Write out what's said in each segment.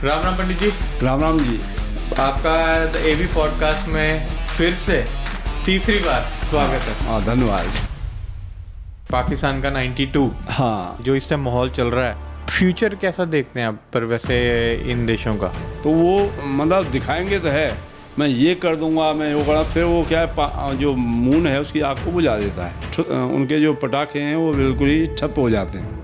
राम राम पंडित जी। राम राम जी। आपका AB podcast में फिर से तीसरी बार स्वागत है। हाँ, धन्यवाद। पाकिस्तान का 92 हाँ, जो इस टाइम माहौल चल रहा है, फ्यूचर कैसा देखते हैं आप पर वैसे इन देशों का? तो वो मतलब दिखाएंगे तो है, मैं ये कर दूंगा, मैं वो करा, फिर वो क्या है, जो मून है उसकी आग को बुझा देता है। उनके जो पटाखे हैं वो बिल्कुल ही ठप हो जाते हैं।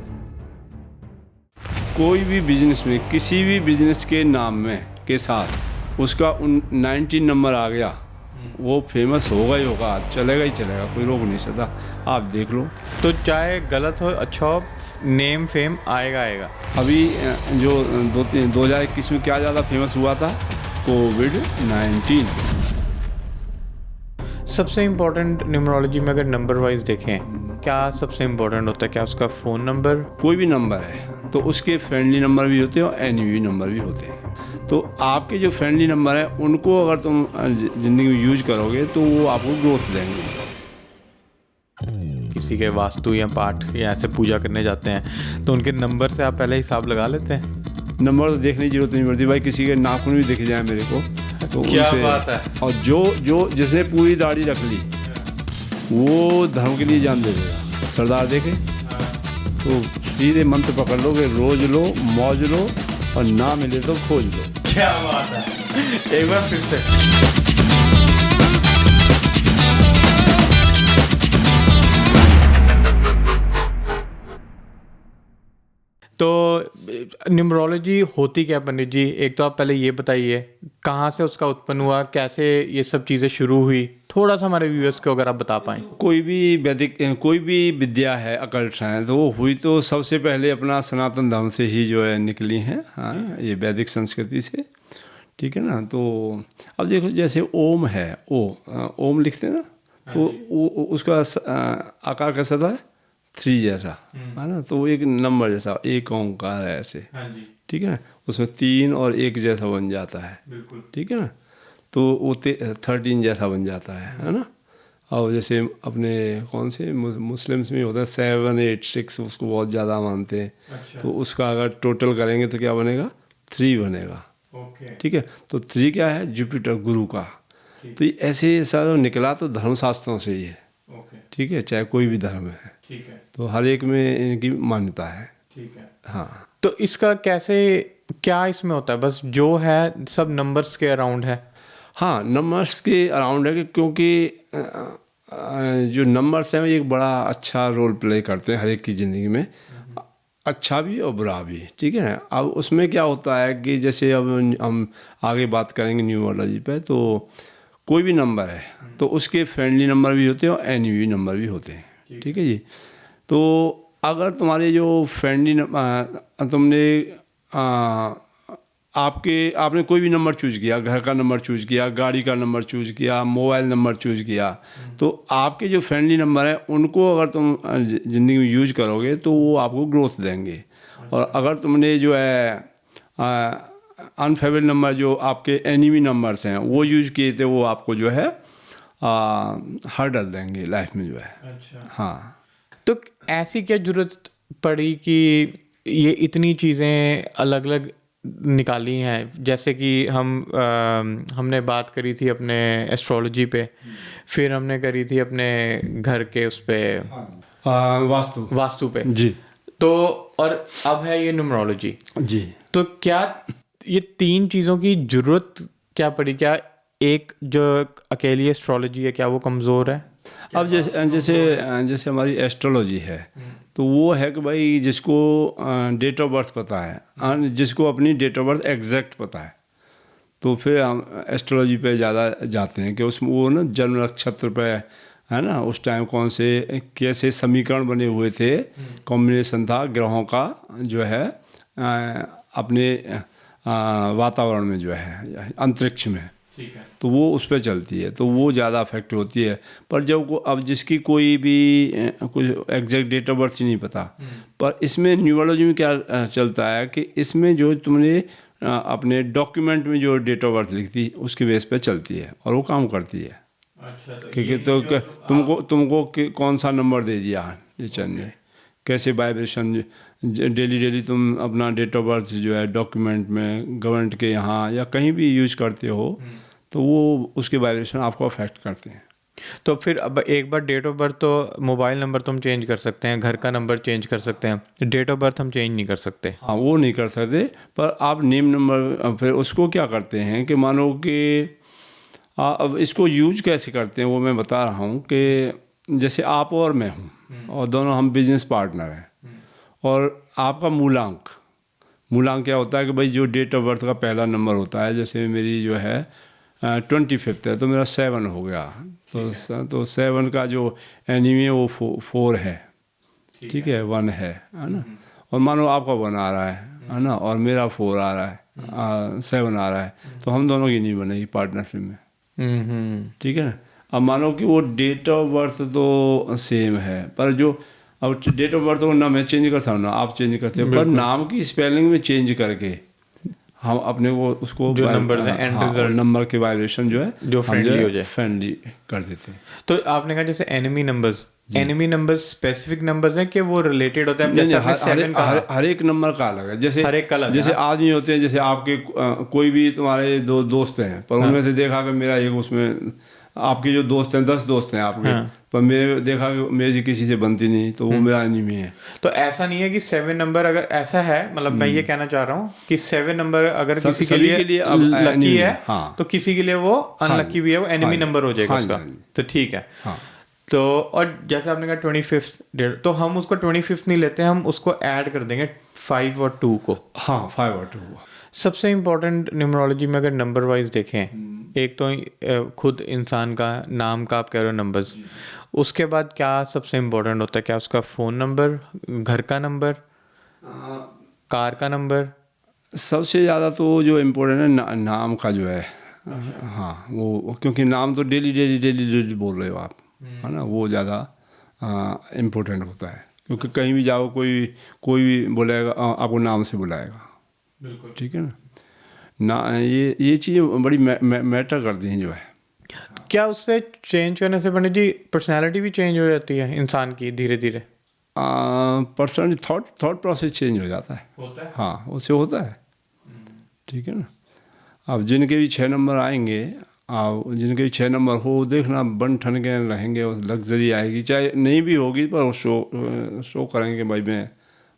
कोई भी बिजनेस में, किसी भी बिजनेस के नाम में के साथ उसका 19 नंबर आ गया, वो फेमस होगा ही होगा, चलेगा ही चलेगा, कोई रोक नहीं सकता। आप देख लो। तो चाहे गलत हो अच्छा हो, नेम फेम आएगा आएगा। अभी जो 2021 में क्या ज़्यादा फेमस हुआ था, कोविड-19। सबसे इम्पोर्टेंट न्यूमरोलॉजी में अगर नंबर वाइज देखें, क्या सबसे इम्पोर्टेंट होता है? क्या उसका फ़ोन नंबर? कोई भी नंबर है तो उसके फ्रेंडली नंबर भी होते हैं और एनिमी नंबर भी होते हैं। तो आपके जो फ्रेंडली नंबर है उनको अगर तुम ज़िंदगी में यूज करोगे तो वो आपको ग्रोथ देंगे। किसी के वास्तु या पाठ या ऐसे पूजा करने जाते हैं तो उनके नंबर से आप पहले हिसाब लगा लेते हैं? नंबर तो देखने की जरूरत नहीं पड़ती भाई, किसी के नाखून भी दिख जाए मेरे को तो क्या उनसे, बात है। और जो जिसने पूरी दाढ़ी रख ली वो धर्म के लिए जान दे देगा। सरदार देखे तो सीधे मंत्र पकड़ लो कि रोज लो, मौज लो, और ना मिले तो खोज लो। क्या बात है। एक बार फिर से। तो न्यूमरोलॉजी होती क्या पंडित जी? एक तो आप पहले ये बताइए कहाँ से उसका उत्पन्न हुआ, कैसे ये सब चीज़ें शुरू हुई, थोड़ा सा हमारे व्यूअर्स को अगर आप बता पाएँ। कोई भी विद्या है, अकल्ट साइंस, तो वो हुई तो सबसे पहले अपना सनातन धर्म से ही जो है निकली है। हाँ, ये वैदिक संस्कृति से, ठीक है ना। तो अब देखो, जैसे ओम है, ओम लिखते हैं ना, तो उसका आकार कैसा था? 3 जैसा, है ना। तो वो एक नंबर जैसा, एक ओंकार है ऐसे, ठीक है ना। उसमें 3 और 1 जैसा बन जाता है, ठीक है ना। तो वो 13 जैसा बन जाता है ना। और जैसे अपने कौन से मुस्लिम्स में होता है 7, 8, 6, उसको बहुत ज़्यादा मानते हैं। अच्छा। तो उसका अगर टोटल करेंगे तो क्या बनेगा? 3 बनेगा, ठीक है। तो 3 क्या है? जुपिटर, गुरु का। तो ये ऐसे सारा निकला तो धर्मशास्त्रों से ही है, ठीक है, चाहे कोई भी धर्म है, ठीक है। तो हर एक में इनकी मान्यता है, ठीक है। हाँ। तो इसका कैसे, क्या इसमें होता है? बस जो है सब नंबर्स के अराउंड है? हाँ, नंबर्स के अराउंड है क्योंकि जो नंबर्स हैं वो एक बड़ा अच्छा रोल प्ले करते हैं हर एक की ज़िंदगी में, अच्छा भी और बुरा भी, ठीक है। अब उसमें क्या होता है कि जैसे अब हम आगे बात करेंगे न्यूमरोलॉजी पे, तो कोई भी नंबर है तो उसके फ्रेंडली नंबर भी होते हैं और एनिमी नंबर भी होते हैं, ठीक है जी। तो अगर तुम्हारे जो फ्रेंडली तुमने आपने कोई भी नंबर चूज किया, घर का नंबर चूज किया, गाड़ी का नंबर चूज किया, मोबाइल नंबर चूज किया, तो आपके जो फ्रेंडली नंबर है उनको अगर तुम ज़िंदगी में यूज करोगे तो वो आपको ग्रोथ देंगे। और अगर तुमने जो है अनफेवरेबल नंबर, जो आपके एनिमी नंबर्स हैं, वो यूज किए थे, वो आपको जो है हर्डल देंगे लाइफ में जो है। अच्छा। हाँ। तो ऐसी क्या जरूरत पड़ी कि ये इतनी चीज़ें अलग अलग निकाली हैं? जैसे कि हमने बात करी थी अपने एस्ट्रोलॉजी पे, फिर हमने करी थी अपने घर के उस पे वास्तु पे जी। तो और अब है ये न्यूमरोलॉजी जी। तो क्या ये 3 चीज़ों की जरूरत क्या पड़ी? क्या एक जो अकेली एस्ट्रोलॉजी है क्या वो कमज़ोर है? अब जैसे हमारी एस्ट्रोलॉजी है, तो वो है कि भाई जिसको डेट ऑफ बर्थ पता है, जिसको अपनी डेट ऑफ बर्थ एग्जैक्ट पता है, तो फिर हम एस्ट्रोलॉजी पे ज़्यादा जाते हैं कि उसमें वो ना जन्म नक्षत्र पे, है ना, उस टाइम कौन से कैसे समीकरण बने हुए थे, कॉम्बिनेशन था ग्रहों का जो है अपने वातावरण में जो है अंतरिक्ष में, ठीक है। तो वो उस पर चलती है, तो वो ज़्यादा अफेक्ट होती है। पर जब अब जिसकी कोई भी कुछ एग्जैक्ट डेट ऑफ बर्थ ही नहीं पता, पर इसमें न्यूमरोलॉजी में क्या चलता है कि इसमें जो तुमने अपने डॉक्यूमेंट में जो डेट ऑफ बर्थ लिखती है उसकी बेस पे चलती है और वो काम करती है। अच्छा। क्योंकि तो तुमको कौन सा नंबर दे दिया नेचर ने, कैसे वाइब्रेशन डेली डेली तुम अपना डेट ऑफ बर्थ जो है डॉक्यूमेंट में गवर्नमेंट के यहाँ या कहीं भी यूज करते हो तो वो उसके वाइब्रेशन आपको अफेक्ट करते हैं। तो फिर अब एक बार डेट ऑफ बर्थ तो मोबाइल नंबर तो हम चेंज कर सकते हैं, घर का नंबर चेंज कर सकते हैं, डेट ऑफ बर्थ हम चेंज नहीं कर सकते। हाँ वो नहीं कर सकते, पर आप नेम नंबर फिर उसको क्या करते हैं कि मानो कि अब इसको यूज कैसे करते हैं वो मैं बता रहा हूँ कि जैसे आप और मैं हूँ और दोनों हम बिजनेस पार्टनर हैं और आपका मूलांक क्या होता है कि भाई जो डेट ऑफ बर्थ का पहला नंबर होता है, जैसे मेरी जो है 25 है तो मेरा 7 हो गया, तो 7 का जो एनिमी है वो 4 है, ठीक है, 1 है ना। और मानो आपका 1 आ रहा है ना और मेरा 4 आ रहा है, 7 आ रहा है, तो हम दोनों की नहीं बनेगी पार्टनरशिप में, ठीक है ना। अब मानो कि वो डेट ऑफ बर्थ तो सेम है, पर जो अब डेट ऑफ बर्थ को ना मैं चेंज करता हूँ ना आप चेंज करते हो, पर नाम की स्पेलिंग में चेंज करके हम अपने वो उसको जो नंबर है एंड रिजल्ट नंबर के वाइब्रेशन जो है जो फ्रेंडली हो जाए, फ्रेंडली कर देते हैं। तो आपने कहा जैसे एनिमी नंबर्स स्पेसिफिक नंबर्स हैं कि वो रिलेटेड होता है, जैसे आपने 7 कहा, हर एक नंबर का अलग है, जैसे हर एक का अलग जैसे है। आदमी होते हैं, जैसे आपके कोई भी तुम्हारे दो दोस्त हैं पर उनमें से देखा कि मेरा एक उसमें आपके जो दोस्त हैं 10 दोस्त हैं आपके, पर मेरे देखा कि मेरी किसी से बनती नहीं तो वो मेरा एनिमी है। तो ऐसा नहीं है कि 7 नंबर अगर ऐसा है, मतलब मैं ये कहना चाह रहा हूँ कि 7 नंबर अगर किसी के लिए लकी है तो किसी के लिए वो अनलकी भी है, वो एनिमी नंबर हो जाएगा उसका, तो ठीक है। तो और जैसे आपने कहा 25th डेट, तो हम उसको 25th नहीं लेते, हम उसको ऐड कर देंगे 5 और 2 को। हाँ 5 और 2। सबसे इम्पोर्टेंट न्यूमरोलॉजी में अगर नंबर वाइज देखें, एक तो खुद इंसान का नाम का आप कह रहे हो नंबर्स, उसके बाद क्या सबसे इम्पोर्टेंट होता है? क्या उसका फ़ोन नंबर, घर का नंबर, कार का नंबर? सबसे ज़्यादा तो जो इम्पोर्टेंट है नाम का जो है, हाँ वो, क्योंकि नाम तो डेली बोल रहे हो आप, है ना, वो ज़्यादा इम्पोर्टेंट होता है, क्योंकि कहीं भी जाओ कोई भी बोलेगा आपको नाम से बुलाएगा, बिल्कुल ठीक है ना। ये चीज़ें बड़ी मैटर करती हैं जो है। क्या उससे चेंज करने से पंडित जी पर्सनैलिटी भी चेंज हो जाती है इंसान की धीरे धीरे? पर्सनली थॉट प्रोसेस चेंज हो जाता है, होता है, हाँ उससे होता है, ठीक है ना। अब जिनके भी 6 नंबर आएंगे, जिनके भी 6 नंबर हो, देखना बन ठन के रहेंगे, लग्जरी आएगी, चाहे नहीं भी होगी पर वो शो करेंगे भाई मैं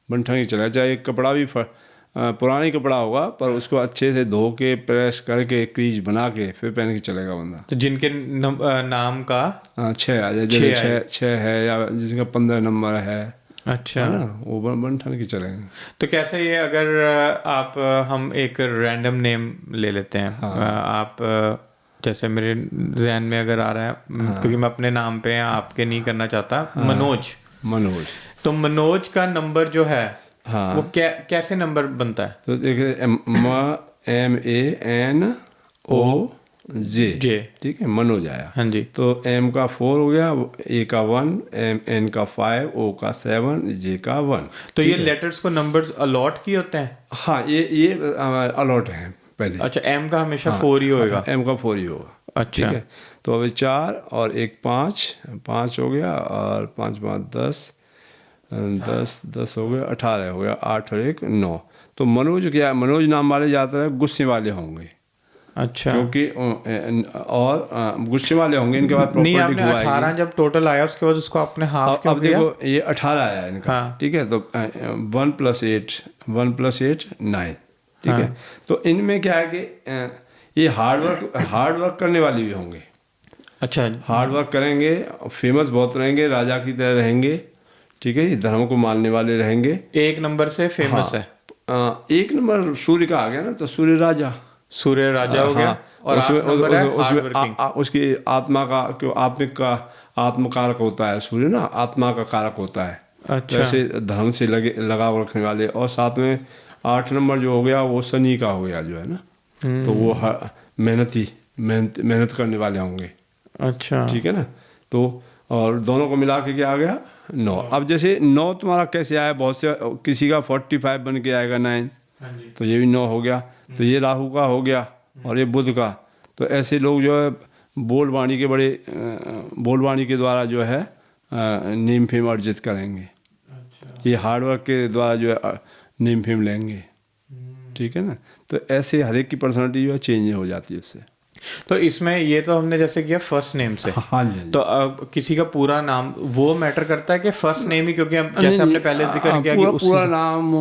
बन ठन के चला, चाहे कपड़ा भी पुरानी कपड़ा होगा पर उसको अच्छे से धो के प्रेस करके क्रीज बना के फिर पहन के चलेगा बंदा। तो जिनके नाम का 6 आ जाए, जैसे 6 है या जिसका 15 नंबर है, अच्छा है ना, वो बन ठन के चलेंगे। तो कैसे ये अगर आप हम एक रैंडम नेम ले लेते हैं, आप जैसे मेरे जहन में अगर आ रहा है, क्योंकि मैं अपने नाम पे आपके नहीं करना चाहता, मनोज, तो मनोज का नंबर जो है वो कैसे नंबर बनता है? तो देखिए MANOJ, ठीक है, मनोज आया, हाँ जी। तो M का 4 हो गया, A का 1, N का 5, O का 7, J का 1। तो ये लेटर्स को नंबर्स अलॉट किए होते हैं? हाँ ये अलॉट है पहले। अच्छा, M का हमेशा 4 ही होएगा? M का 4 ही होगा, अच्छा, ठीक है। तो अभी 4 और 1 5 हो गया, और 5 5 10 हो गया, 18 हो गया, 8 और 1 9। तो मनोज क्या है, मनोज नाम वाले ज़्यादातर गुस्से वाले होंगे, अच्छा, क्योंकि और गुस्से वाले होंगे, इनके बाद नहीं आपने 18 जब टोटल आया उसके बाद उसको आपने हाफ क्यों किया? अब देखो ये 18 आया इनका, ठीक है, तो 1 + 8 9, ठीक है। तो इनमें क्या है कि ये हार्ड वर्क करने वाले भी होंगे, अच्छा, हार्ड वर्क करेंगे, फेमस बहुत रहेंगे, राजा की तरह रहेंगे, ठीक है, धर्म को मानने वाले रहेंगे। 1 नंबर से फेमस है। 1 नंबर सूर्य का आ गया ना, तो सूर्य राजा हो गया, और उसकी आत्मा का, क्यों आत्मकारक होता है सूर्य ना, आत्मा का कारक होता है। अच्छा, ऐसे धर्म से लगाव रखने वाले, और साथ में 8 नंबर जो हो गया वो शनि का हो गया जो है ना, तो वो मेहनत करने वाले होंगे, अच्छा, ठीक है ना। तो और दोनों को मिला के क्या आ गया 9। अब जैसे 9 तुम्हारा कैसे आया, बहुत से किसी का 45 बन के आएगा 9, तो ये भी 9 हो गया, तो ये राहु का हो गया और ये बुध का। तो ऐसे लोग जो है बोलवाणी के द्वारा जो है नेम फेम अर्जित करेंगे, ये हार्डवर्क के द्वारा जो है नेम फेम लेंगे, ठीक है ना। तो ऐसे हर एक की पर्सनालिटी जो है चेंज हो जाती है उससे। तो इसमें ये तो हमने जैसे किया फर्स्ट नेम से, हाँ जी, हाँ जी। तो अब किसी का पूरा नाम वो मैटर करता है कि फर्स्ट नेम ही, क्योंकि हम जैसे हमने पहले जिक्र किया कि पूरा नाम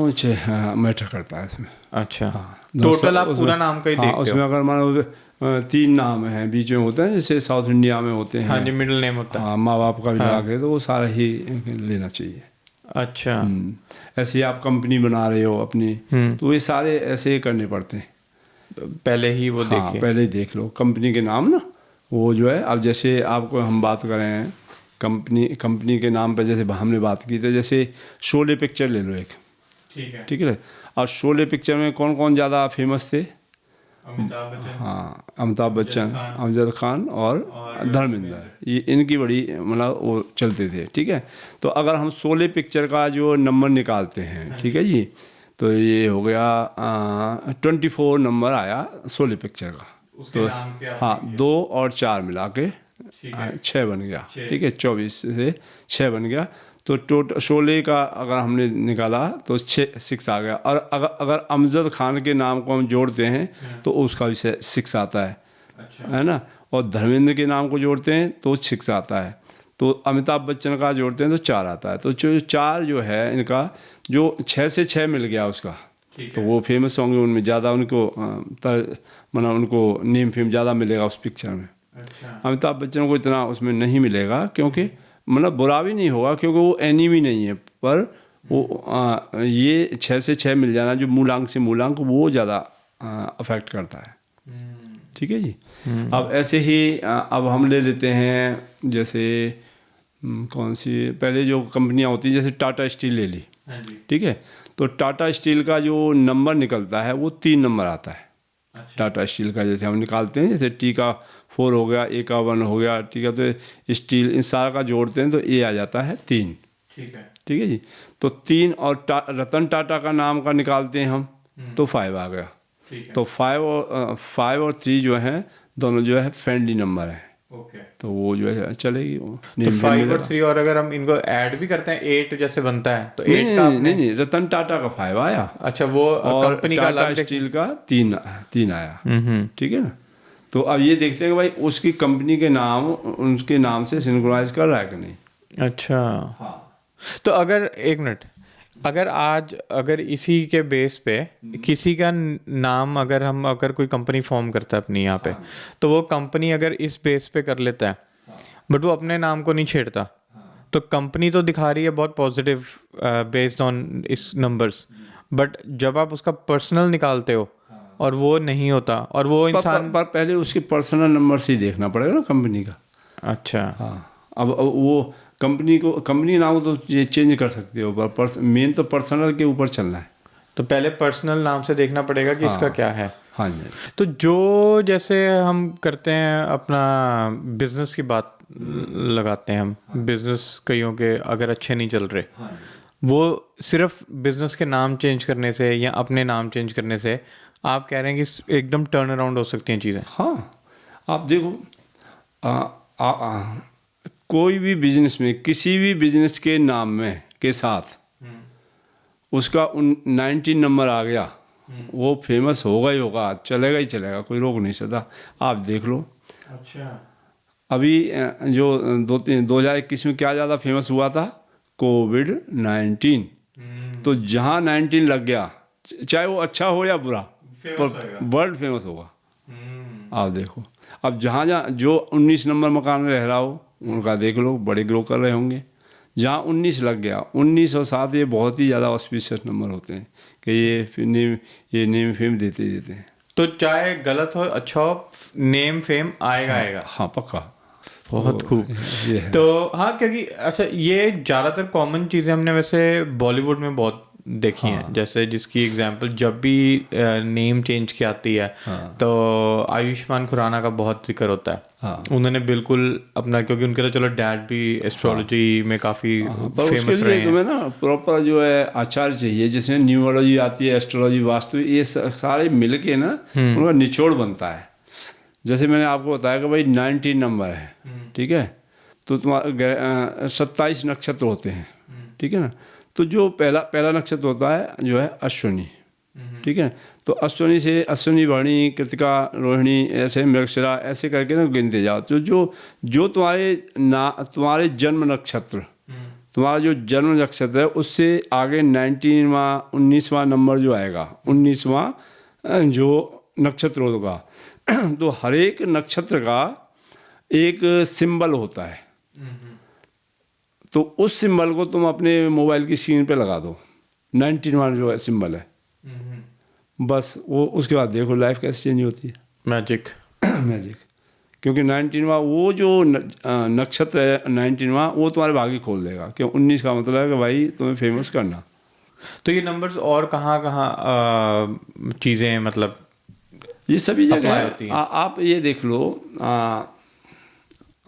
मैटर करता है इसमें। अच्छा, हाँ, टोटल आप पूरा नाम का ही हाँ, देखते हो। उसमें अगर मान लो 3 नाम हैं बीच में होते हैं, जैसे साउथ इंडिया में होते हैं। हाँ जी, मिडिल नेम होता है। हाँ, माँ बाप का भी लगा के, तो वो सारा ही लेना चाहिए। अच्छा। ऐसे ही आप कंपनी बना रहे हो अपनी, तो ये सारे ऐसे ही करने पड़ते हैं। पहले ही वो हाँ, देखिए। पहले ही देख लो कंपनी के नाम ना, वो जो है। अब जैसे आपको हम बात करें कंपनी के नाम पर, जैसे हमने बात की, तो जैसे शोले पिक्चर ले लो एक, ठीक है। ठीक है। और शोले पिक्चर में कौन कौन ज़्यादा फेमस थे? अमिताभ बच्चन। हाँ, अमिताभ बच्चन, अमजद खान और धर्मेंद्र, ये इनकी बड़ी मतलब वो चलते थे, ठीक है। तो अगर हम शोले पिक्चर का जो नंबर निकालते हैं, ठीक है जी, तो ये हो गया 24 नंबर आया शोले पिक्चर का। तो हाँ, 2 और 4 मिला के 6 बन गया, ठीक है। 24 से 6 बन गया। तो टोटल शोले का अगर हमने निकाला तो 6 आ गया। और अगर अमजद खान के नाम को हम जोड़ते हैं तो उसका भी 6 आता है, है ना। और धर्मेंद्र के नाम को जोड़ते हैं तो 6 आता है। तो अमिताभ बच्चन का जोड़ते हैं तो 4 आता है। तो जो 4 जो है इनका, जो 6 से 6 मिल गया उसका, तो वो फेमस होंगे, उनमें ज़्यादा उनको मतलब उनको नेम फेम ज़्यादा मिलेगा उस पिक्चर में। अमिताभ बच्चन को इतना उसमें नहीं मिलेगा, क्योंकि मतलब बुरा भी नहीं होगा, क्योंकि वो एनिमी नहीं है, पर वो ये 6 से 6 मिल जाना, जो मूलांक से मूलांक, वो ज़्यादा अफेक्ट करता है, ठीक है जी। अब ऐसे ही अब हम ले लेते हैं, जैसे कौन सी पहले जो कंपनियां होती हैं, जैसे टाटा स्टील ले ली, ठीक है। तो टाटा स्टील का जो नंबर निकलता है वो 3 नंबर आता है। टाटा स्टील का जैसे हम निकालते हैं, जैसे टी का 4 हो गया, ए का 1 हो गया, ठीक है। तो स्टील इन सारा का जोड़ते हैं तो ए आ जाता है 3, ठीक है जी। तो 3 और रतन टाटा का नाम का निकालते हैं हम, तो 5 आ गया। तो 5 और 3 जो है दोनों जो है फ्रेंडली नंबर है, तो वो जो है चलेगी। तो 5 और 3, और अगर हम इनको ऐड भी करते हैं 8 जैसे बनता है, तो 8 का आपने नहीं, रतन टाटा का 5 आया। अच्छा, वो कंपनी का टाटा स्टील का 3 आया, ठीक है ना। तो अब ये देखते हैं कि भाई उसकी कंपनी के नाम उसके नाम से सिंक्रोनाइज कर रहा है कि नहीं। अच्छा। हाँ। तो अगर एक मिनट, अगर इसी के बेस पे किसी का नाम, अगर कोई कंपनी फॉर्म करता है अपनी यहाँ पे, तो वो कंपनी अगर इस बेस पे कर लेता है, बट वो अपने नाम को नहीं छेड़ता, तो कंपनी तो दिखा रही है बहुत पॉजिटिव बेस्ड ऑन इस नंबर्स, बट जब आप उसका पर्सनल निकालते हो और वो नहीं होता, और वो इंसान पर पहले उसके पर्सनल नंबर से ही देखना पड़ेगा ना कंपनी का। अच्छा। हाँ, अब वो कंपनी नाम तो चेंज कर सकते हो, पर मेन तो पर्सनल के ऊपर चलना है। तो पहले पर्सनल नाम से देखना पड़ेगा कि इसका क्या है। हाँ जी। तो जो जैसे हम करते हैं अपना बिजनेस की बात लगाते हैं, हम बिजनेस कईयों के अगर अच्छे नहीं चल रहे, वो सिर्फ बिजनेस के नाम चेंज करने से या अपने नाम चेंज करने से आप कह रहे हैं कि एकदम टर्न अराउंड हो सकती हैं चीज़ें। हाँ, आप देखो कोई भी बिजनेस में, किसी भी बिजनेस के नाम में के साथ उसका 19 नंबर आ गया, वो फेमस होगा ही होगा, चलेगा ही चलेगा, कोई रोक नहीं सकता। आप देख लो। अच्छा। अभी जो 2021 में क्या ज़्यादा फेमस हुआ था, कोविड-19। तो जहाँ 19 लग गया, चाहे वो अच्छा हो या बुरा, वर्ल्ड फेमस होगा। आप देखो, अब जहाँ जो 19 नंबर मकान में रह रहा हो, उनका देख लो, बड़े ग्रो कर रहे होंगे। जहाँ 19 लग गया, 19 और 7 ये बहुत ही ज़्यादा ऑस्पिशियस नंबर होते हैं कि ये नेम फेम देते हैं। तो चाहे गलत हो अच्छा हो, नेम फेम आएगा। हाँ, पक्का। बहुत खूब। तो हाँ, क्योंकि अच्छा, ये ज़्यादातर कॉमन चीज़ें हमने वैसे बॉलीवुड में बहुत देखी हैं। जैसे जिसकी एग्जांपल जब भी नेम चेंज की आती है, तो आयुष्मान खुराना का बहुत जिक्र होता है। उन्होंने बिल्कुल अपना, क्योंकि उनके तो चलो डैड भी एस्ट्रोलॉजी में काफ़ी फेमस रहे हैं। तुम्हें ना प्रॉपर जो है आचार्य चाहिए, जिसमें न्यूमरोलॉजी आती है, एस्ट्रोलॉजी, वास्तु, ये सारे मिल के ना उनका निचोड़ बनता है। जैसे मैंने आपको बताया कि भाई 19 नंबर है, ठीक है। तो तुम्हारे 27 नक्षत्र होते हैं, ठीक है ना। तो जो पहला नक्षत्र होता है जो है अश्विनी, ठीक है। तो अश्विनी से अश्विनी, भरणी, कृतिका, रोहिणी, ऐसे मृगशिरा ऐसे करके ना गिनते जाओ। तो जो तुम्हारे जन्म नक्षत्र, तुम्हारा जो जन्म नक्षत्र है उससे आगे 19वां नंबर जो आएगा, 19वां जो नक्षत्र होगा, तो हर एक नक्षत्र का एक सिंबल होता है। तो उस सिंबल को तुम अपने मोबाइल की स्क्रीन पे लगा दो, 19वां जो है सिंबल है, बस वो उसके बाद देखो लाइफ कैसे चेंज होती है। मैजिक मैजिक, क्योंकि 19वां वो जो नक्षत्र है 19वां, वो तुम्हारे भाग्य खोल देगा। क्यों 19 का मतलब है कि भाई तुम्हें फेमस करना। तो ये नंबर्स और कहाँ चीज़ें मतलब ये सभी जगह apply है। होती हैं? आप ये देख लो,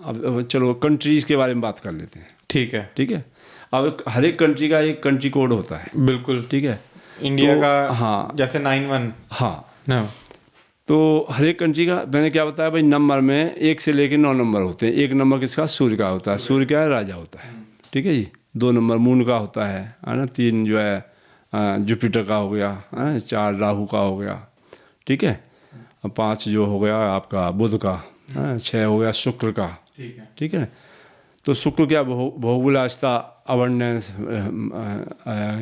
अब चलो कंट्रीज के बारे में बात कर लेते हैं। ठीक है, ठीक है, अब हर एक कंट्री का एक कंट्री कोड होता है। बिल्कुल। ठीक है, इंडिया तो, का हाँ जैसे 91 हाँ, ना, तो हर एक कंट्री का मैंने क्या बताया भाई, नंबर में 1 से लेकर 9 नंबर होते हैं। 1 नंबर किसका, सूर्य का होता है। सूर्य क्या है, राजा होता है। ठीक है जी। 2 नंबर मून का होता है ना। 3 जो है जुपिटर का हो गया, 4 राहु का हो गया। ठीक है, 5 जो हो गया आपका बुध का, 6 हो गया शुक्र का। ठीक है, तो शुक्र क्या, भौगोलिकता, अबंडेंस,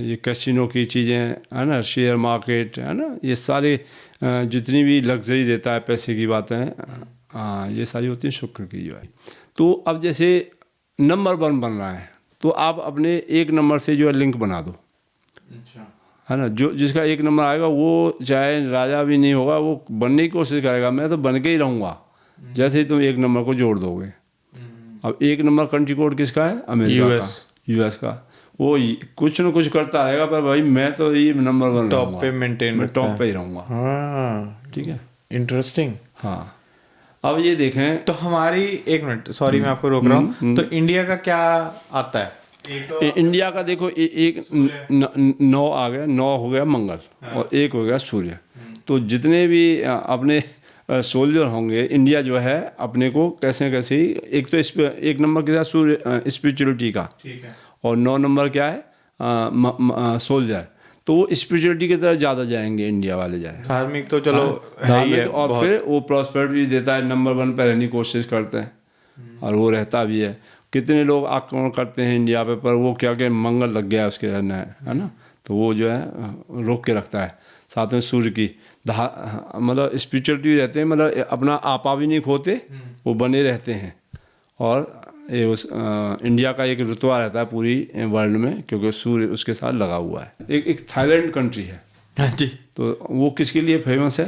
ये कैसीनो की चीज़ें है ना, शेयर मार्केट है ना, ये सारे जितनी भी लग्जरी देता है, पैसे की बातें हैं, ये सारी होती हैं शुक्र की जो है। तो अब जैसे नंबर 1 बन रहा है, तो आप अपने 1 नंबर से जो है लिंक बना दो। अच्छा, है ना, जो जिसका 1 नंबर आएगा वो चाहे राजा भी नहीं होगा, वो बनने की कोशिश करेगा, मैं तो बन के ही रहूँगा, जैसे ही तुम 1 नंबर को जोड़ दोगे। अब 1 नंबर कंट्री कोड किसका है, अमेरिका का, यूएस का। वो कुछ न कुछ करता रहेगा, पर भाई मैं तो ये नंबर 1 टॉप पे मेंटेन, मैं टॉप पे ही रहूँगा। हाँ, ठीक है, इंटरेस्टिंग। हाँ। अब ये देखें तो हमारी, 1 मिनट सॉरी मैं आपको रोक रहा हूँ, तो इंडिया का क्या आता है? इंडिया का देखो, एक 9 आ गया, 9 हो गया मंगल, और 1 हो गया सूर्य। तो जितने भी अपने सोल्जर होंगे, इंडिया जो है अपने को कैसे कैसे ही, एक तो 1 नंबर के साथ सूर्य स्पिरिचुअलिटी का, ठीक है, और 9 नंबर क्या है, सोल्जर। तो वो स्पिरिचुअलिटी की तरफ ज़्यादा जाएंगे, इंडिया वाले जाए। धार्मिक तो चलो है ही है, और फिर वो प्रॉस्पेरिटी भी देता है, नंबर 1 पर रहने की कोशिश करते हैं, और वो रहता भी है। कितने लोग आक्रमण करते हैं इंडिया पे, पर वो क्या कि मंगल लग गया उसके है ना, तो वो जो है रोक के रखता है। साथ में सूर्य की मतलब स्पिरिचुअलिटी रहते हैं, मतलब अपना आपा भी नहीं खोते, वो बने रहते हैं। और ये इंडिया का एक रुतबा रहता है पूरी वर्ल्ड में, क्योंकि सूर्य उसके साथ लगा हुआ है। एक थाईलैंड कंट्री है। हाँ जी, तो वो किसके लिए फेमस है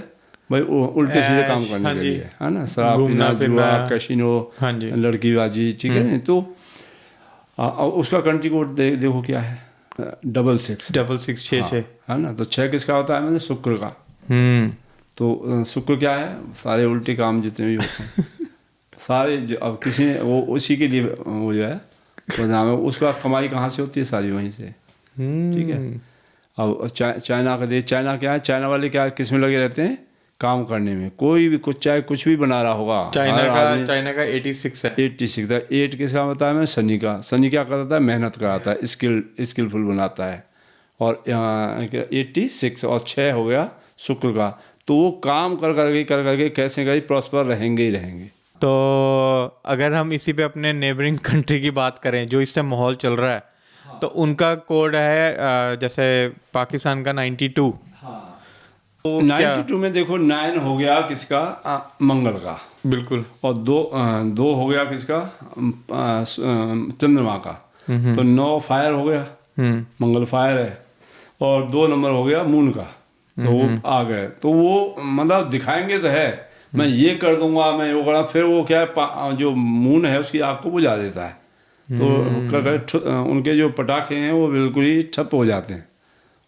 भाई, उल्टे सीधे काम करने के लिए, है ना, शराब पीना, जुआ, कैसीनो, लड़कीबाजी। ठीक है नहीं, तो उसका कंट्री कोड देखो क्या है, 666, है ना। तो 6 किसका होता है, मैंने शुक्र का। तो शुक्र क्या है, सारे उल्टे काम जितने भी होते हैं सारे अब किसी ने वो उसी के लिए वो जो है वो नाम है, उसका कमाई कहाँ से होती है, सारी वहीं से। ठीक है, अब चाइना का देश, चाइना क्या है, चाइना वाले क्या किस में लगे रहते हैं, काम करने में। कोई भी कुछ चाहे कुछ भी बना रहा होगा। चाइना का 86 है। 86 है। 8 किसका बताया मैं, शनि का। शनि क्या करता है, मेहनत कराता है, स्किलफुल बनाता है। और 86 और 6 हो गया शुक्र का। तो वो काम कर करके कैसे कहीं प्रॉस्पर रहेंगे ही रहेंगे। तो अगर हम इसी पे अपने नेबरिंग कंट्री की बात करें, जो इस टाइम माहौल चल रहा है, तो उनका कोड है जैसे पाकिस्तान का 92। तो 92 में देखो 9 हो गया किसका, मंगल का, बिल्कुल। और 2 हो गया किसका, चंद्रमा का। तो 9 फायर हो गया, मंगल फायर है, और 2 नंबर हो गया मून का। तो वो आ गए, तो वो मतलब दिखाएंगे तो है, मैं ये कर दूंगा, मैं वो करा, फिर वो क्या है, जो मून है उसकी आग को बुझा देता है। तो उनके जो पटाखे हैं वो बिल्कुल ही ठप हो जाते हैं,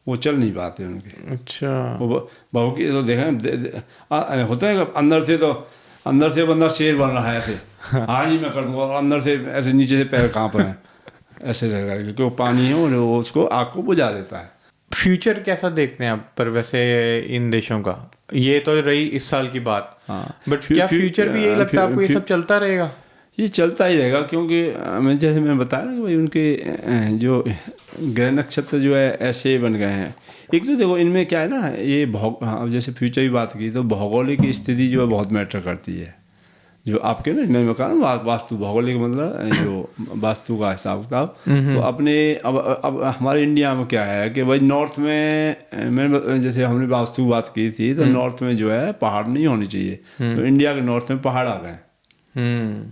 वो चल नहीं पाते उनके। अच्छा, वो बहू की तो देखें होता है, अंदर से बंदा शेर बन रहा है ऐसे, आज ही मैं कर दूंगा, और अंदर से ऐसे नीचे से पैर कांप रहे हैं, ऐसे रहेगा, क्योंकि वो पानी है वो उसको आग को बुझा देता है। फ्यूचर कैसा देखते हैं आप पर वैसे इन देशों का? ये तो रही इस साल की बात, हाँ, बट क्या फ्यूचर भी यही लगता है आपको, ये सब चलता रहेगा? ये चलता ही रहेगा, क्योंकि मैं जैसे मैं बताया ना कि भाई उनके जो ग्रह नक्षत्र जो है ऐसे बन गए हैं। एक तो देखो इनमें क्या है ना, ये अब जैसे फ्यूचर की बात की तो भौगोलिक स्थिति जो है बहुत मैटर करती है। जो आपके ना मैंने कहा ना वास्तु, भौगोलिक मतलब जो वास्तु का हिसाब किताब, तो अपने अब हमारे इंडिया में क्या है कि भाई नॉर्थ में मैंने जैसे हमने वास्तु की बात की थी तो नॉर्थ में जो है पहाड़ नहीं होने चाहिए, तो इंडिया के नॉर्थ में पहाड़ आ गए,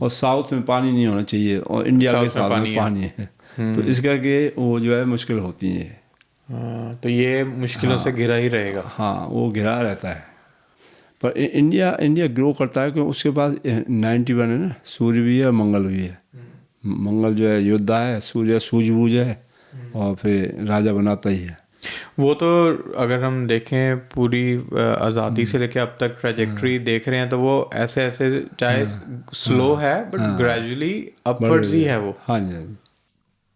और साउथ में पानी नहीं होना चाहिए, और इंडिया के साउथ में पानी है, तो इस करके वो जो है मुश्किल होती है। तो ये मुश्किलों से घिरा ही रहेगा। हाँ, वो घिरा रहता है, पर इंडिया ग्रो करता है क्योंकि उसके पास 91 है ना, सूर्य भी है, मंगल भी है। मंगल जो है योद्धा है, सूर्य सूझबूझ है, और फिर राजा बनाता ही है। वो तो अगर हम देखें पूरी आज़ादी से लेके अब तक ट्रैजेक्टरी देख रहे हैं तो वो ऐसे ऐसे चाहे स्लो है बट ग्रेजुअली अपवर्ड्स ही है वो। हाँ जी।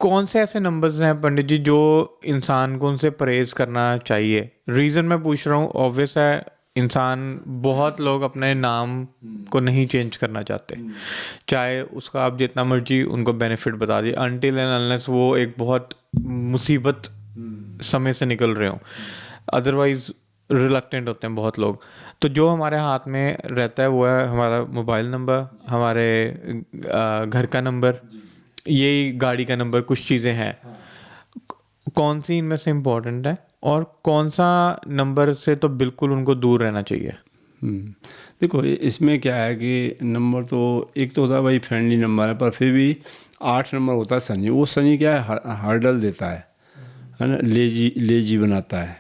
कौन से ऐसे नंबर्स हैं पंडित जी जो इंसान को उनसे परहेज करना चाहिए? रीज़न मैं पूछ रहा हूँ ऑब्वियस है, इंसान बहुत लोग अपने नाम को नहीं चेंज करना चाहते, चाहे उसका आप जितना मर्जी उनको बेनिफिट बता दिए, अनटिल एंड अनलेस वो एक बहुत मुसीबत समय से निकल रहे हों, अदरवाइज रिलक्टेंट होते हैं बहुत लोग। तो जो हमारे हाथ में रहता है वो है हमारा मोबाइल नंबर, हमारे घर का नंबर, यही गाड़ी का नंबर, कुछ चीज़ें हैं। कौन सी इनमें से इम्पोर्टेंट है और कौन सा नंबर से तो बिल्कुल उनको दूर रहना चाहिए? देखो इसमें क्या है कि नंबर तो एक तो होता है भाई फ्रेंडली नंबर है, पर फिर भी 8 नंबर होता है शनि। वो शनि क्या है, हर्डल देता है ना, लेजी बनाता है,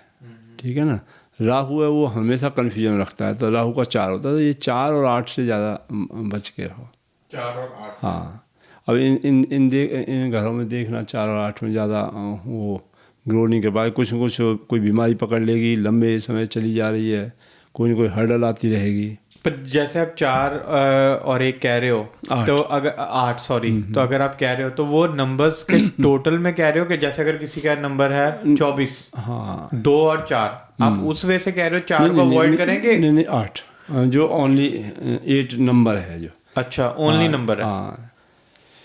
ठीक है ना। राहु है वो हमेशा कन्फ्यूजन रखता है, तो राहु का 4 होता है, तो ये 4 और 8 से ज़्यादा बच के रहो। 4 और 8। हाँ, अब इन घरों में देखना 4 और 8 में ज़्यादा वो ग्रो नहीं कर पाए, कुछ न कुछ कोई बीमारी पकड़ लेगी, लंबे समय चली जा रही है, कोई ना कोई हर्डल आती रहेगी। पर जैसे आप 4 और 1 कह रहे हो, तो अगर 8 सॉरी, तो अगर आप कह रहे हो तो वो नंबर्स के टोटल में कह रहे हो कि जैसे अगर किसी का नंबर है 24, हाँ, 2 और 4, आप उस वे से कह रहे हो 4 को अवॉइड करेंगे? नहीं 8 जो ओनली 8 नंबर है जो। अच्छा, ओनली नंबर है। हाँ,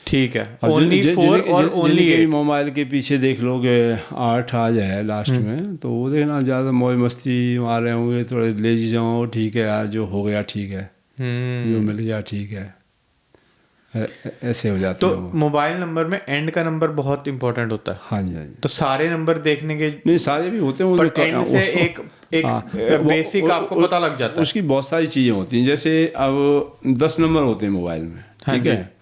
ठीक है, ओनली 4 और ओनली 8। मोबाइल के पीछे देख लो कि 8 आ जाए लास्ट में, तो वो देखना ज़्यादा मौज मस्ती मार रहे होंगे, थोड़े लेजी जाओ, ठीक है यार जो हो गया ठीक है, जो मिल गया ठीक है, ऐसे हो जाते तो मोबाइल नंबर में एंड का नंबर बहुत इंपॉर्टेंट होता है। हाँ जी, हाँ जी। तो सारे नंबर देखने के नहीं, सारे भी होते हैं, पर एंड से एक बेसिक आपको पता लग जाता है। उसकी बहुत सारी चीज़ें होती हैं, जैसे अब 10 नंबर होते हैं मोबाइल में, ठीक है,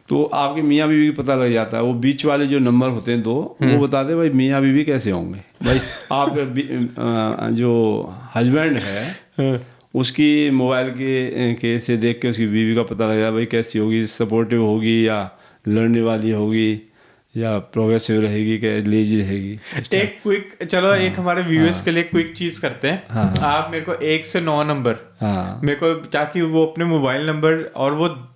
तो आपके मियाँ बीवी को पता लग जाता है। वो बीच वाले जो नंबर होते हैं 2, वो बताते हैं भाई मियाँ बीवी कैसे होंगे। भाई आप जो हस्बैंड है उसकी मोबाइल के से देख के उसकी बीवी का पता लग जाता है भाई कैसी होगी, सपोर्टिव होगी या लड़ने वाली होगी या प्रोग्रेसिव रहेगी कि लेजी रहेगी। एक क्विक, चलो एक हमारे व्यूअर्स के लिए क्विक चीज करते हैं। आप मेरे को 1 से 9 नंबर, मेरे को, ताकि वो अपने मोबाइल नंबर और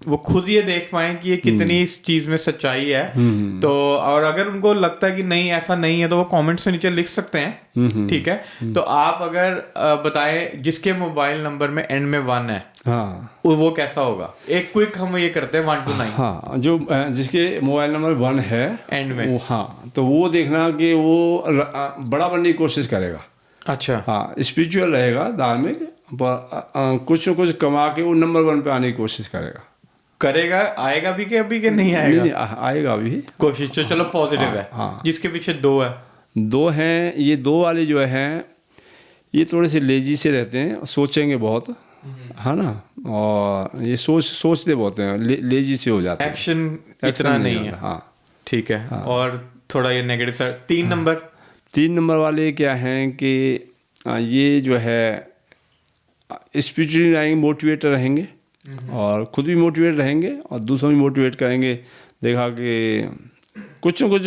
वो खुद ये देख पाए कि ये कितनी इस चीज में सच्चाई है। तो और अगर उनको लगता है कि नहीं ऐसा नहीं है तो वो कमेंट्स में नीचे लिख सकते हैं, ठीक है। तो आप अगर बताएं जिसके मोबाइल नंबर में एंड में 1 है, हाँ, वो कैसा होगा? एक क्विक हम ये करते हैं 1 to 9। हाँ, जो जिसके मोबाइल नंबर 1 है एंड में, हाँ, तो वो देखना कि वो बड़ा बनने की कोशिश करेगा। अच्छा, हाँ, स्पिरिचुअल रहेगा, धार्मिक, पर कुछ न कुछ कमा के वो नंबर 1 पे आने की कोशिश करेगा। आएगा भी कि अभी के नहीं आएगा? नहीं, आएगा अभी कोशिश तो चलो पॉजिटिव है। हाँ, जिसके पीछे 2 है, 2 हैं, ये 2 वाले जो हैं ये थोड़े से लेजी से रहते हैं, सोचेंगे बहुत, है ना, और ये सोचते बहुत हैं, लेजी से हो जाते हैं, एक्शन इतना नहीं है। हाँ, ठीक है। हाँ। और थोड़ा ये नेगेटिव है। 3 नंबर, 3 नंबर वाले क्या हैं कि ये जो है स्पिरिचुअली रहेंगे, मोटिवेटर रहेंगे, और खुद भी मोटिवेट रहेंगे और दूसरों भी मोटिवेट करेंगे। देखा कि कुछ न कुछ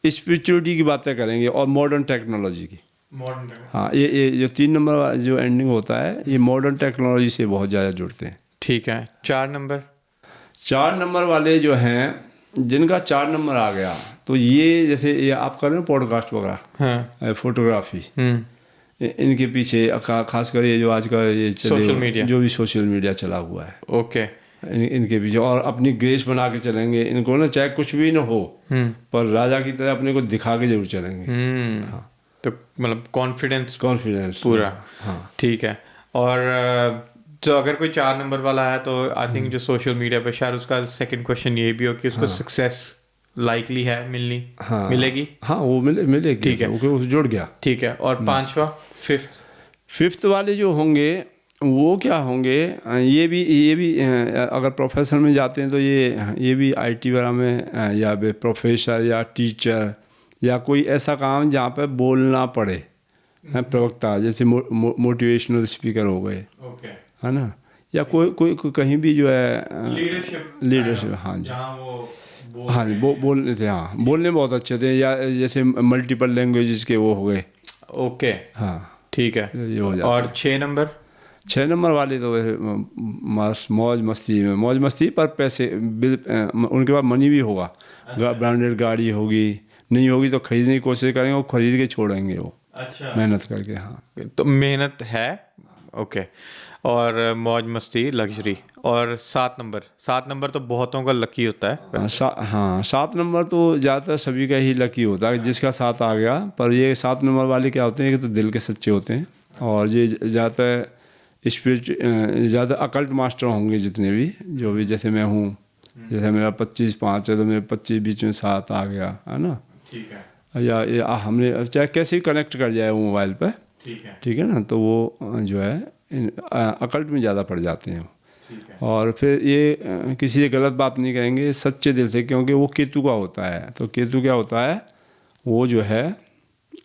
स्पिरिचुअलिटी की बातें करेंगे और मॉडर्न टेक्नोलॉजी की। हाँ, ये जो 3 नंबर जो एंडिंग होता है ये मॉडर्न टेक्नोलॉजी से बहुत ज़्यादा जुड़ते हैं। ठीक है। 4 नंबर, 4 नंबर वाले जो हैं जिनका 4 नंबर आ गया, तो ये जैसे ये आप कर रहे हो पॉडकास्ट वगैरह, हाँ, फोटोग्राफी, इनके पीछे खासकर ये जो आजकल ये सोशल मीडिया, जो भी सोशल मीडिया चला हुआ है, ओके, इनके पीछे, और अपनी ग्रेस बना के चलेंगे। इनको ना चाहे कुछ भी ना हो, पर राजा की तरह अपने को दिखा के जरूर चलेंगे। हाँ, तो मतलब कॉन्फिडेंस पूरा। हाँ ठीक है। और तो अगर कोई 4 नंबर वाला है तो आई थिंक जो सोशल मीडिया पे शायद उसका सेकंड क्वेश्चन ये भी हो कि उसको सक्सेस लाइकली है मिलनी, हाँ मिलेगी। हाँ, वो मिलेगी। ठीक है, वो जुड़ गया। ठीक है। और पांचवा, फिफ्थ वाले जो होंगे वो क्या होंगे, ये भी अगर प्रोफेशन में जाते हैं तो ये भी आईटी वगैरह में, या प्रोफेसर या टीचर या कोई ऐसा काम जहाँ पे बोलना पड़े, प्रवक्ता, जैसे मोटिवेशनल स्पीकर हो गए, है ना, या कोई कहीं भी जो है लीडरशिप। हाँ जी, हाँ जी, बोलने थे, हाँ बोलने में बहुत अच्छे थे, या जैसे मल्टीपल लैंग्वेजेस के वो हो गए। ओके, हाँ ठीक है। ये हो जाता और 6 नंबर वाले तो मौज मस्ती पर पैसे उनके पास मनी भी होगा। ब्रांडेड गाड़ी होगी, नहीं होगी तो खरीदने की कोशिश करेंगे, वो खरीद के छोड़ेंगे वो। अच्छा, मेहनत करके। हाँ तो मेहनत है। ओके। और मौज मस्ती, लग्जरी। और 7 नंबर तो बहुतों का लकी होता है। हाँ 7 नंबर तो ज़्यादातर सभी का ही लकी होता है, जिसका 7 आ गया। पर ये 7 नंबर वाले क्या होते हैं कि तो दिल के सच्चे होते हैं, और ये ज़्यादातर ज़्यादा अकल्ट मास्टर होंगे जितने भी, जो भी, जैसे मैं हूँ, जैसे मेरा 25/5 है तो मेरे 25 बीच में 7 आ गया, है ना। ठीक है। या हमने चाहे कैसे भी कनेक्ट कर जाए वो मोबाइल पर, ठीक है ना, तो वो जो है अकल्ट में ज़्यादा पड़ जाते हैं। और फिर ये किसी से गलत बात नहीं करेंगे सच्चे दिल से, क्योंकि वो केतु का होता है। तो केतु क्या होता है, वो जो है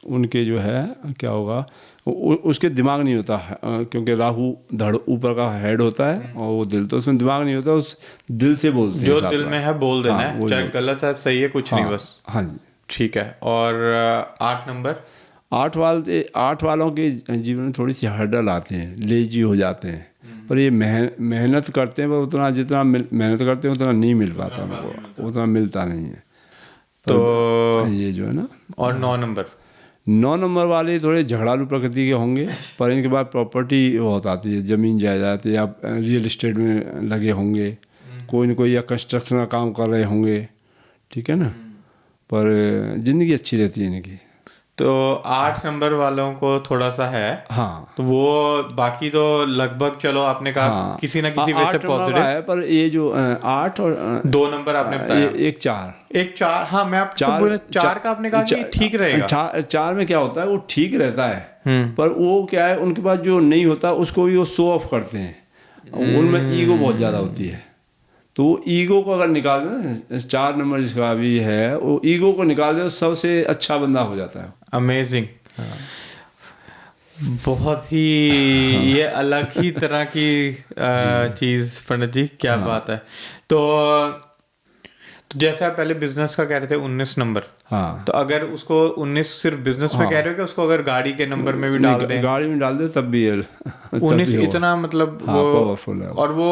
उनके जो है क्या होगा, उसके दिमाग नहीं होता है, क्योंकि राहु धड़ ऊपर का हेड होता है, और वो दिल, तो उसमें दिमाग नहीं होता, उस दिल से बोलते हैं, जो दिल में है बोल देना है, चाहे गलत है सही है कुछ नहीं, बस। हाँ जी, ठीक है। और 8 नंबर, 8 वालों के जीवन में थोड़ी सी हर्डल आते हैं, लेजी हो जाते हैं, पर ये मेहनत करते हैं, पर उतना जितना मेहनत करते हैं उतना नहीं मिल पाता उनको, उतना मिलता नहीं है। तो ये जो है ना। और 9 नंबर वाले थोड़े झगड़ालू प्रकृति के होंगे, पर इनके बाद प्रॉपर्टी बहुत आती है, ज़मीन जायदाद, या रियल इस्टेट में लगे होंगे, कोई न कोई, या कंस्ट्रक्शन का काम कर रहे होंगे, ठीक है ना। पर ज़िंदगी अच्छी रहती है इनकी। तो 8 नंबर वालों को थोड़ा सा है। हाँ, तो वो बाकी तो लगभग, चलो आपने कहा हाँ, किसी ना किसी वजह से पॉजिटिव है, पर ये जो 8 और 2 नंबर आपने बताया, एक 4। हाँ मैं आपसे बोला 4 का आपने कहा कि ठीक रहेगा। 4 में क्या होता है, वो ठीक रहता है, पर वो क्या है, उनके पास जो नहीं होता उसको भी वो शो ऑफ करते हैं, उनमें ईगो बहुत ज़्यादा होती है। तो वो ईगो को अगर निकाल दें, 4 नंबर जिसका भी है, वो ईगो को निकाल दे तो सबसे अच्छा बंदा हो जाता है। अमेजिंग। बहुत ही ये अलग ही तरह की चीज़ पंडित जी, क्या बात है। तो जैसे आप पहले बिजनेस का कह रहे थे 19 नंबर, हाँ, तो अगर उसको 19 सिर्फ बिजनेस में कह रहे हो कि उसको अगर गाड़ी के नंबर में भी डाल दें, गाड़ी में डाल दे तब भी 19 इतना मतलब वो पावरफुल है। और वो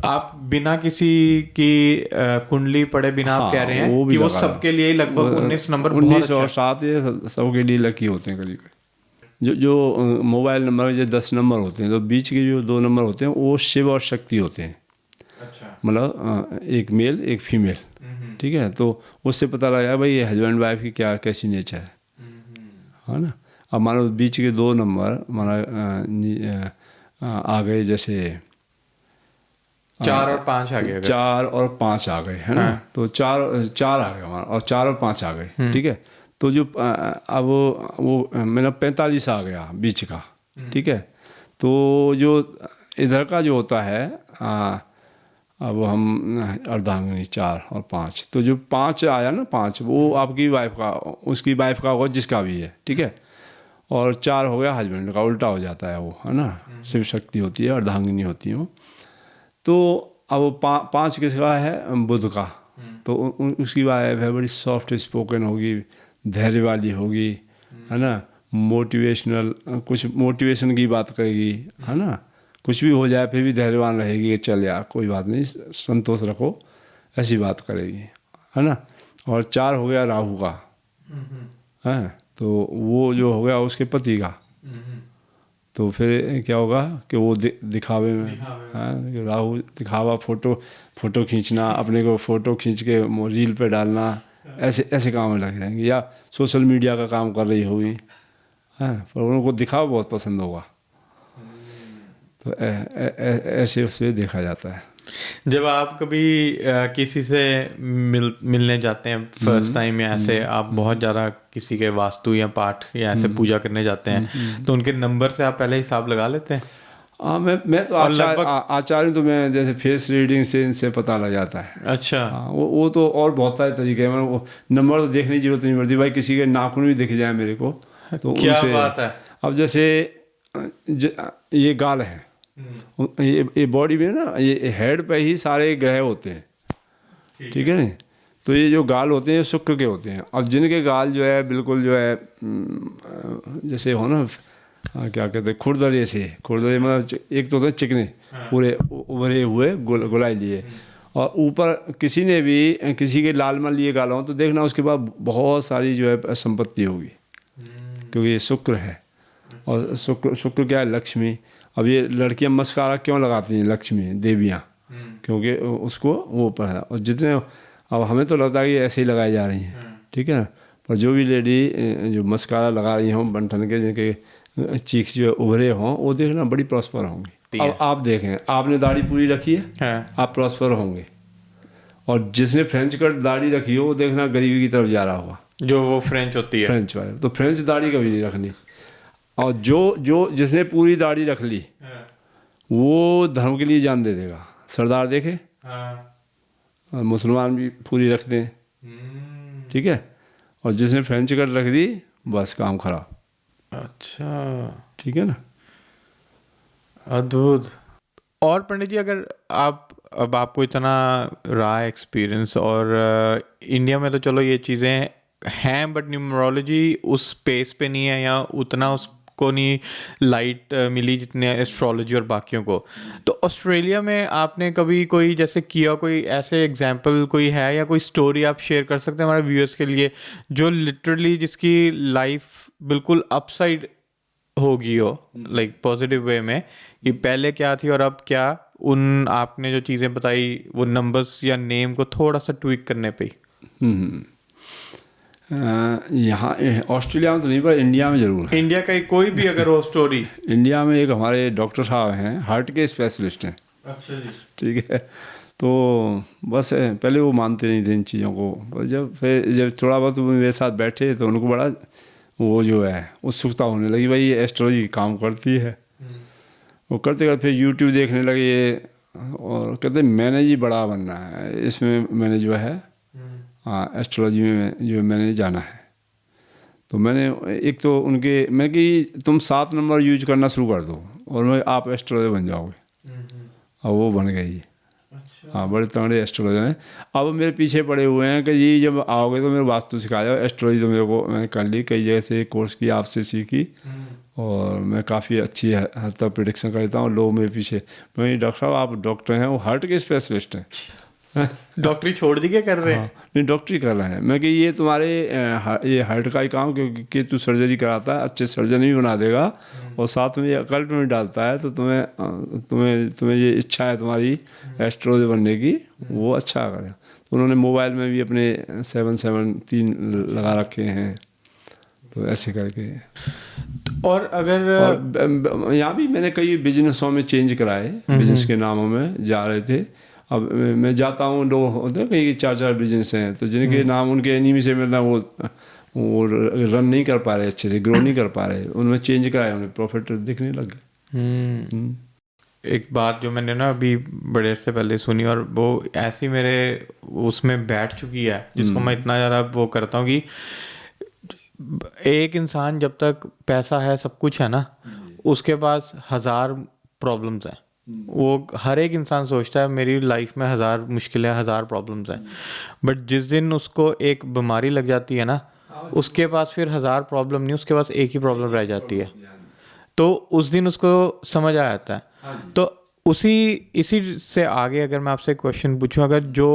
आप बिना किसी की कुंडली पढ़े बिना आप कह रहे हैं कि वो सबके लिए लगभग 19 नंबर 19 और 7 ये सबके लिए लकी होते हैं। करीब जो मोबाइल नंबर जो 10 नंबर होते हैं, तो बीच के जो 2 नंबर होते हैं वो शिव और शक्ति होते हैं। अच्छा, मतलब एक मेल एक फीमेल, ठीक है। तो उससे पता लगा भाई ये हस्बैंड वाइफ की क्या कैसी नेचर है ना। अब मान लो बीच के 2 नंबर हमारा आ गए, जैसे 4 और 5 आ गए, 4 और 5 आ गए, है ना। तो 4 आ गए हमारा, और 4 और 5 आ गए, ठीक है। तो जो अब वो मेरा 45 आ गया बीच का, ठीक है। तो जो इधर का जो होता है, अब हम अर्धांगिनी 4 और 5, तो जो 5 आया ना, 5 वो आपकी वाइफ का, उसकी वाइफ का होगा, जिसका भी है, ठीक है। और 4 हो गया हस्बैंड का, उल्टा हो जाता है वो, है ना। शिव शक्ति होती है, अर्धांगिनी होती है वो। तो अब 5 किसका है, बुध का। तो उसकी वाइफ है, बड़ी सॉफ्ट स्पोकन होगी, धैर्य वाली होगी, है ना। मोटिवेशनल, कुछ मोटिवेशन की बात करेगी, है ना। कुछ भी हो जाए फिर भी धैर्यवान रहेगी कि चल यार कोई बात नहीं, संतोष रखो, ऐसी बात करेगी, है ना। और 4 हो गया राहु का, है। तो वो जो हो गया उसके पति का, तो फिर क्या होगा कि वो दिखावे में, हाँ, राहु दिखावा, फोटो खींचना, अपने को फ़ोटो खींच के रील पे डालना, ऐसे ऐसे काम में लग जाएंगे, या सोशल मीडिया का काम कर रही होगी, हाँ, पर उनको दिखावा बहुत पसंद होगा। तो ऐसे उससे देखा जाता है। जब आप कभी किसी से मिलने जाते हैं फर्स्ट टाइम, या ऐसे आप बहुत ज़्यादा किसी के वास्तु या पाठ या ऐसे पूजा करने जाते हैं, तो उनके नंबर से आप पहले हिसाब लगा लेते हैं? हाँ, मैं तो आचार्य हूँ, तो मैं जैसे फेस रीडिंग से इनसे पता लग जाता है। अच्छा। हाँ, वो तो और बहुत सारे तरीके हैं, वो नंबर तो देखने की जरूरत नहीं पड़ती भाई, किसी के नाखून भी दिख जाए मेरे को तो क्या उनसे। बात है। अब जैसे ये गाल है, ये बॉडी में ना, ये हेड पे ही सारे ग्रह होते हैं, ठीक है ना। तो ये जो गाल होते हैं शुक्र के होते हैं। अब जिनके गाल जो है बिल्कुल जो है जैसे हो ना, क्या कहते हैं, खुरदरे से, खुरदरे मतलब एक तो होते हैं चिकने, पूरे उभरे हुए गोलाई लिए, और ऊपर किसी ने भी किसी के लाल मन लिए गाल हों तो देखना उसके बाद बहुत सारी जो है संपत्ति होगी, क्योंकि ये शुक्र है। और शुक्र क्या है? लक्ष्मी। अब ये लड़कियां मस्कारा क्यों लगाती हैं? लक्ष्मी देवियां, क्योंकि उसको वो पढ़ा। और जितने, अब हमें तो लगता है कि ऐसे ही लगाई जा रही हैं, ठीक है ना, पर जो भी लेडी जो मस्कारा लगा रही हों बन के, जिनके चीक्स जो उभरे हों, वो देखना बड़ी प्रॉस्पर होंगी। अब आप देखें, आपने दाढ़ी पूरी रखी है, आप प्रॉस्पर होंगे, और जिसने फ्रेंच कट दाढ़ी रखी हो वो देखना गरीबी की तरफ जा रहा होगा, जो वो फ्रेंच होती है, फ्रेंच वाले। तो फ्रेंच दाढ़ी कभी नहीं रखनी। और जो जिसने पूरी दाढ़ी रख ली वो धर्म के लिए जान दे देगा। सरदार देखे, मुसलमान भी पूरी रख दें, ठीक है, और जिसने फ्रेंच कट रख दी बस काम खराब। अच्छा, ठीक है ना, अद्भुत। और पंडित जी, अगर अब आपको इतना रहा है एक्सपीरियंस, और इंडिया में तो चलो ये चीज़ें हैं, बट न्यूमरोलॉजी उस स्पेस पे नहीं है, या उतना उसको नहीं लाइट मिली जितने एस्ट्रोलॉजी और बाकियों को। तो ऑस्ट्रेलिया में आपने कभी कोई जैसे किया, कोई ऐसे एग्जाम्पल कोई है, या कोई स्टोरी आप शेयर कर सकते हैं हमारे व्यूअर्स के लिए, जो लिटरली जिसकी लाइफ बिल्कुल अपसाइड होगी हो, लाइक पॉजिटिव वे में, कि पहले क्या थी और अब क्या, उन आपने जो चीज़ें बताई वो नंबर्स या नेम को थोड़ा सा ट्विक करने पे? यहाँ ऑस्ट्रेलिया में तो नहीं, पर इंडिया में ज़रूर है। इंडिया का कोई भी अगर हो स्टोरी। इंडिया में एक हमारे डॉक्टर साहब हैं, हार्ट के स्पेशलिस्ट हैं। अच्छा जी। ठीक है, तो बस पहले वो मानते नहीं थे इन चीज़ों को, पर जब थोड़ा बहुत मेरे साथ बैठे तो उनको बड़ा वो जो है उत्सुकता होने लगी, भाई ये एस्ट्रोलॉजी काम करती है। वो करते करते फिर यूट्यूब देखने लगे, और कहते मैंने जी बड़ा बनना है इसमें, मैंने जो है हाँ एस्ट्रोलॉजी में जो मैंने जाना है। तो मैंने एक तो मैं कि तुम 7 नंबर यूज करना शुरू कर दो और आप एस्ट्रोलॉजर बन जाओगे। और वो बन गई। हाँ, बड़े तगड़े एस्ट्रोलॉजर हैं। अब मेरे पीछे पड़े हुए हैं कि जी जब आओगे तो मेरे वास्तु सिखा जाओ। एस्ट्रोलॉजी तो मेरे को मैंने कर ली, कई जगह से कोर्स किया, आपसे सीखी, और मैं काफ़ी अच्छी हद तक प्रिडिक्शन करता हूँ। लोग मेरे पीछे, मैं डॉक्टर साहब आप डॉक्टर हैं, वो हार्ट के स्पेशलिस्ट हैं। डॉक्टरी छोड़ दी क्या कर रहे हैं? नहीं, डॉक्टरी कर रहे हैं। मैं कि ये तुम्हारे ये हार्ट का ही काम, क्योंकि तू सर्जरी कराता है, अच्छे सर्जन भी बना देगा, और साथ में ये अकल्ट में डालता है, तो तुम्हें ये इच्छा है तुम्हारी एस्ट्रोलॉजर बनने की, वो अच्छा करे। तो उन्होंने मोबाइल में भी अपने 773 लगा रखे हैं, तो ऐसे करके। और अगर यहाँ भी मैंने कई बिजनेसों में चेंज कराए, बिजनेस के नामों में जा रहे थे। अब मैं जाता हूँ, लोग होते हैं कहीं 4 बिजनेस हैं, तो जिनके नाम उनके एनिमी से मिलना, वो रन नहीं कर पा रहे, अच्छे से ग्रो नहीं कर पा रहे, उनमें चेंज कराया, उन्हें प्रॉफिट दिखने लग गए। एक बात जो मैंने ना अभी बड़े से पहले सुनी, और वो ऐसी मेरे उसमें बैठ चुकी है, जिसको मैं इतना ज़्यादा वो करता हूँ कि एक इंसान जब तक पैसा है, सब कुछ है ना, उसके पास 1000 प्रॉब्लम्स हैं। वो हर एक इंसान सोचता है मेरी लाइफ में 1000 मुश्किलें, 1000 प्रॉब्लम्स हैं, बट जिस दिन उसको एक बीमारी लग जाती है ना, उसके पास फिर 1000 प्रॉब्लम नहीं, उसके पास एक ही प्रॉब्लम रह जाती है। तो उस दिन उसको समझ आ जाता है। तो इसी से आगे अगर मैं आपसे क्वेश्चन पूछूं, अगर जो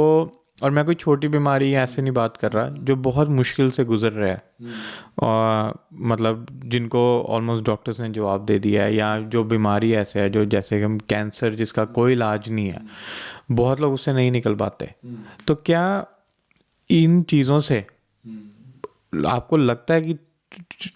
और मैं कोई छोटी बीमारी ऐसे नहीं बात कर रहा, जो बहुत मुश्किल से गुजर रहा है और मतलब जिनको ऑलमोस्ट डॉक्टर्स ने जवाब दे दिया है, या जो बीमारी ऐसे है जो जैसे कि हम कैंसर जिसका कोई इलाज नहीं है, बहुत लोग उससे नहीं निकल पाते, तो क्या इन चीज़ों से आपको लगता है कि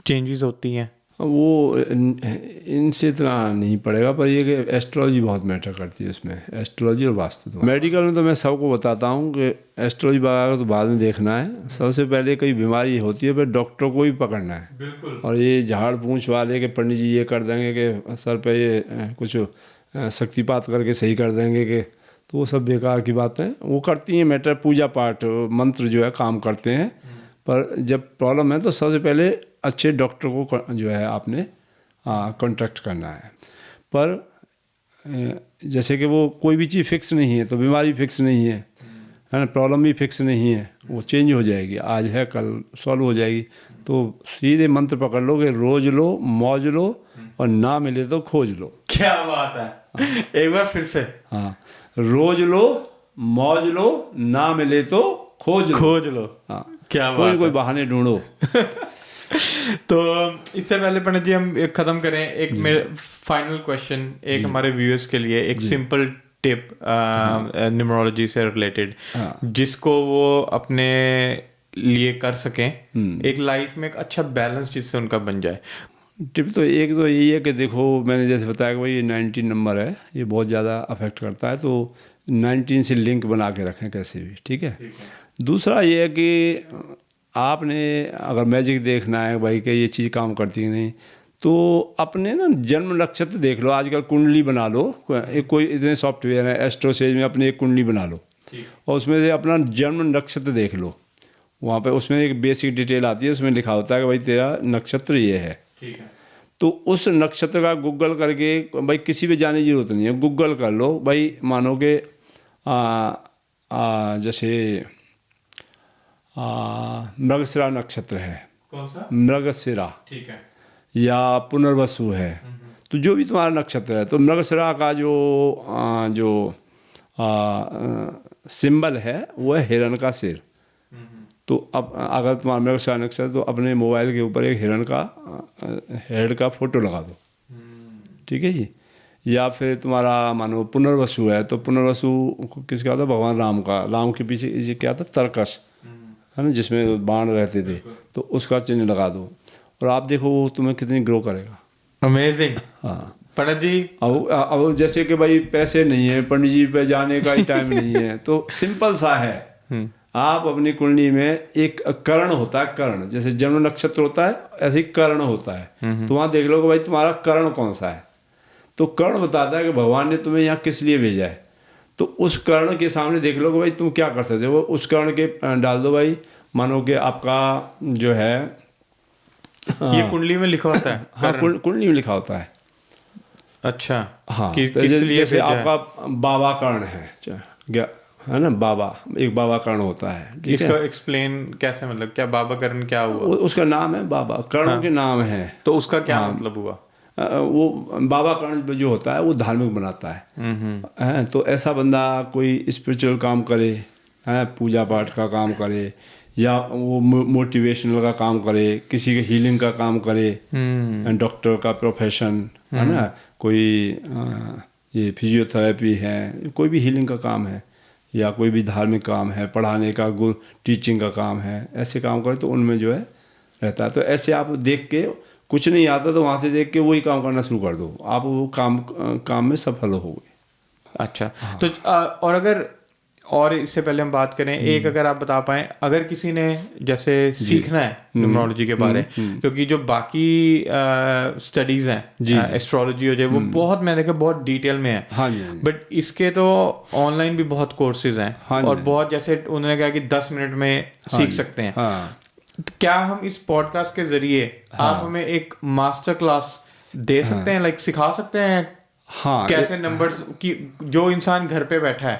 चेंजेस होती हैं? वो इनसे इतना नहीं पड़ेगा, पर ये कि एस्ट्रोलॉजी बहुत मैटर करती है उसमें, एस्ट्रोलॉजी और वास्तु। तो मेडिकल में तो मैं सबको बताता हूँ कि एस्ट्रोलॉजी वगैरह तो बाद में देखना है, सबसे पहले कोई बीमारी होती है फिर डॉक्टर को ही पकड़ना है। बिल्कुल। और ये झाड़ पूंछ वाले के पंडित जी ये कर देंगे कि सर पे ये कुछ शक्तिपात करके सही कर देंगे कि, तो वो सब बेकार की बात है। वो करती हैं मैटर, पूजा पाठ मंत्र जो है काम करते हैं, पर जब प्रॉब्लम है तो सबसे पहले अच्छे डॉक्टर को जो है आपने कांटेक्ट करना है। पर जैसे कि वो कोई भी चीज़ फिक्स नहीं है, तो बीमारी फिक्स नहीं है ना, प्रॉब्लम भी फिक्स नहीं है, वो चेंज हो जाएगी, आज है कल सॉल्व हो जाएगी। तो सीधे मंत्र पकड़ लो कि रोज लो, मौज लो, और ना मिले तो खोज लो। क्या बात है, एक बार फिर से। हाँ, रोज लो, मौज लो, ना मिले तो खोज लो। हाँ, क्या बात कोई बहाने ढूंढो। तो इससे पहले पंडित जी हम ख़त्म करें, एक मेरे फाइनल क्वेश्चन, एक हमारे व्यूअर्स के लिए एक सिंपल टिप न्यूमरोलॉजी से रिलेटेड, जिसको वो अपने लिए कर सकें, एक लाइफ में एक अच्छा बैलेंस जिससे उनका बन जाए। टिप तो एक तो यही है कि देखो, मैंने जैसे बताया कि भाई ये 19 नंबर है, ये बहुत ज़्यादा अफेक्ट करता है, तो 19 से लिंक बना के रखें कैसे भी, ठीक है। दूसरा ये है कि आपने अगर मैजिक देखना है भाई कि ये चीज़ काम करती है नहीं, तो अपने ना जन्म नक्षत्र देख लो। आजकल कुंडली बना लो, कोई इतने सॉफ्टवेयर है एस्ट्रोसेज में, अपनी एक कुंडली बना लो और उसमें से अपना जन्म नक्षत्र देख लो। वहाँ पे उसमें एक बेसिक डिटेल आती है, उसमें लिखा होता है कि भाई तेरा नक्षत्र ये है, ठीक है। तो उस नक्षत्र का गूगल करके, भाई किसी भी जाने की जरूरत नहीं है, गूगल कर लो। भाई मानो कि जैसे मृगशिरा नक्षत्र है, कौन सा? मृगशिरा, ठीक है, या पुनर्वसु है, तो जो भी तुम्हारा नक्षत्र है, तो मृगशिरा का जो सिंबल है वो है हिरण का सिर। तो अब अगर तुम्हारा मृगशिरा नक्षत्र, तो अपने मोबाइल के ऊपर एक हिरण का हेड का फोटो लगा दो, ठीक है जी। या फिर तुम्हारा मानो पुनर्वसु है, तो पुनर्वसु किसका था? भगवान राम का। राम के पीछे ये क्या था? तरकश, है ना, जिसमें बाण रहते थे, तो उसका चिन्ह लगा दो और आप देखो वो तुम्हें कितनी ग्रो करेगा। अमेजिंग। हाँ पंडित जी, अब जैसे कि भाई पैसे नहीं है, पंडित जी पे जाने का ही टाइम नहीं है, तो सिंपल सा है, आप अपनी कुंडली में एक कर्ण होता है, कर्ण जैसे जन्म नक्षत्र होता है ऐसे ही कर्ण होता है, तो वहाँ देख लो कि भाई तुम्हारा कर्ण कौन सा है। तो कर्ण बताता है कि भगवान ने तुम्हें यहाँ किस लिए भेजा है, तो उस कर्ण के सामने देख लो कि भाई तुम क्या कर सकते हो, उस कर्ण के डाल दो। भाई मानो कि आपका जो है ये कुंडली में लिखा होता है? हाँ, कुंडली में लिखा होता है। अच्छा, हाँ, कि तो किस लिए जैसे भेजा आपका बाबा कर्ण है ना, बाबा, एक बाबा कर्ण होता है, ठीक है। इसका एक्सप्लेन कैसे, मतलब क्या बाबा कर्ण क्या हुआ? उसका नाम है बाबा, कर्णों के नाम है, तो उसका क्या मतलब हुआ? वो बाबा कर्ण जो होता है वो धार्मिक बनाता है, तो ऐसा बंदा कोई स्पिरिचुअल काम करे, पूजा पाठ का काम करे, या वो मोटिवेशनल का काम करे, किसी के हीलिंग का काम करे, डॉक्टर का प्रोफेशन है ना, कोई ये फिजियोथेरेपी है, कोई भी हीलिंग का काम है, या कोई भी धार्मिक काम है, पढ़ाने का, गुरु टीचिंग का काम है, ऐसे काम करे तो उनमें जो है रहता है। तो ऐसे आप देख के, कुछ नहीं आता तो वहाँ से देख के वही काम करना शुरू कर दो, आप वो काम में सफल होगे। अच्छा, तो और अगर, और इससे पहले हम बात करें, एक अगर आप बता पाएं, अगर किसी ने जैसे सीखना है न्यूमरोलॉजी के बारे, क्योंकि जो बाकी स्टडीज हैं एस्ट्रोलॉजी हो जाए, वो बहुत, मैंने देखा बहुत डिटेल में है, हाँ जी, बट इसके तो ऑनलाइन भी बहुत कोर्सेज हैं, और बहुत, जैसे उन्होंने कहा कि 10 मिनट में सीख सकते हैं। तो क्या हम इस पॉडकास्ट के जरिए आप हमें एक मास्टर क्लास दे सकते हैं, लाइक सिखा सकते हैं कैसे नंबर्स की, जो इंसान घर पे बैठा है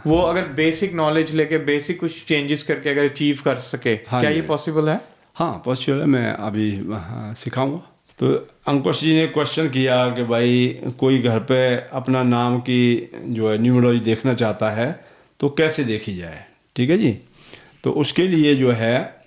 वो अगर बेसिक नॉलेज लेके बेसिक कुछ चेंजेस करके अगर अचीव कर सके, क्या ये पॉसिबल है? हाँ, पॉसिबल है, मैं अभी सिखाऊंगा। तो अंकुश जी ने क्वेश्चन किया कि भाई कोई घर पे अपना नाम की जो है न्यूमरोलॉजी देखना चाहता है तो कैसे देखी जाए, ठीक ठीक है जी। तो उसके लिए जो है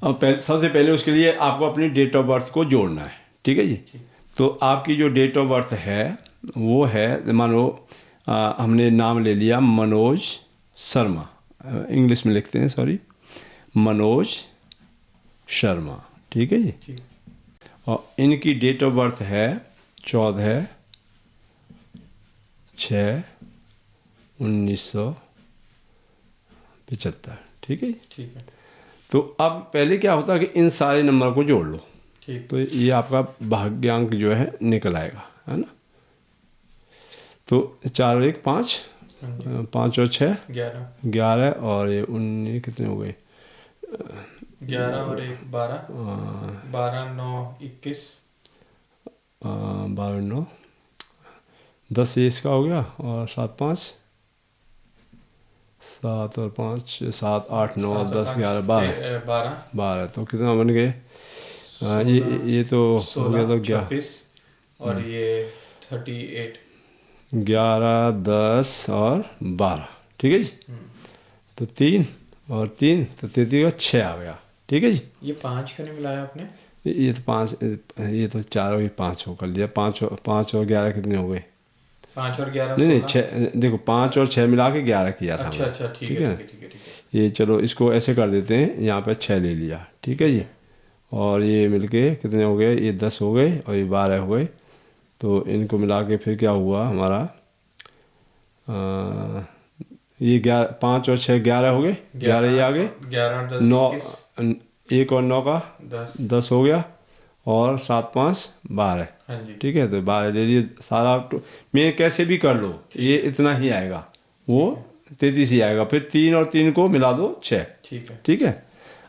सबसे पहले उसके लिए आपको अपनी डेट ऑफ बर्थ को जोड़ना है, ठीक है जी। तो आपकी जो डेट ऑफ बर्थ है वो है, मानो हमने नाम ले लिया मनोज शर्मा, इंग्लिश में लिखते हैं, सॉरी, मनोज शर्मा, ठीक है जी। और इनकी डेट ऑफ बर्थ है 14/6/1975, ठीक है जी। ठीक है। तो अब पहले क्या होता है कि इन सारे नंबर को जोड़ लो, ठीक। तो ये आपका भाग्यांक जो है निकल आएगा, है ना। तो 4 और 1 5, 5 और 6 11, और ये 19 कितने हो गए, 11 और 1 12, 12 9 21, 12 9 10 ये इसका हो गया, और 7 5 7 और 5 7 8 9 10 11 12, तो कितना बन गए, ये तो हो गया, तो 26 और ये 38, 11 10 और 12, ठीक है जी। तो 3 और 3 तो 33 और 6 आ गया, ठीक है जी। ये 5 क्यों नहीं मिलाया आपने? ये तो 5, ये तो 4 और 5 हो कर लिया, 5 और 11 कितने हो गए, 5 और 11 नहीं 16। 6, देखो 5 और 6 मिला के 11 किया था अच्छा हमने, अच्छा, ठीक है है ठीक है ठीक है ठीक है। ये चलो इसको ऐसे कर देते हैं, यहाँ पे 6 ले लिया, ठीक है जी। और ये मिलके कितने हो गए, ये 10 हो गए और ये 12 हो गए, तो इनको मिला के फिर क्या हुआ हमारा, ये 11 5 और 6 11 हो गए, 11 ये आ गए, 11 और 10 9 21, 1 और 9 का 10 हो गया, और 7 5 12, हाँ जी ठीक है। तो 12 ले लिए सारा, मैं कैसे भी कर लो ये इतना ही आएगा, वो 33 ही आएगा, फिर 3 और 3 को मिला दो 6, ठीक है। ठीक है।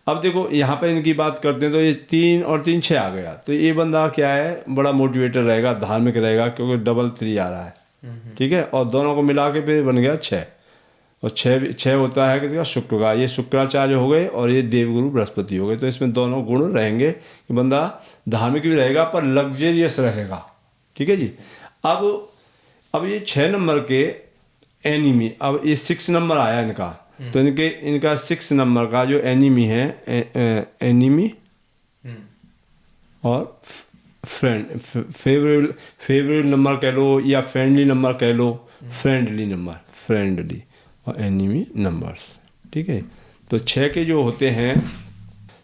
अब देखो यहाँ पे इनकी बात करते हैं, तो ये 3 और 3 6 आ गया, तो ये बंदा क्या है, बड़ा मोटिवेटर रहेगा, धार्मिक रहेगा, क्योंकि डबल 3 आ रहा है, ठीक है। और दोनों को मिला के फिर बन गया 6, और 6 होता है किसी का, शुक्र का, ये शुक्राचार्य हो गए और ये देवगुरु बृहस्पति हो गए। तो इसमें दोनों गुण रहेंगे कि बंदा धार्मिक भी रहेगा पर लग्जरियस रहेगा, ठीक है जी। अब ये 6 नंबर के एनिमी, अब ये 6 नंबर आया इनका, तो इनका 6 नंबर का जो एनिमी है, एनिमी और फ्रेंड, फेवरेट नंबर कह लो या फ्रेंडली नंबर कह लो, फ्रेंडली नंबर, फ्रेंडली और एनिमी नंबर्स, ठीक है। तो 6 के जो होते हैं,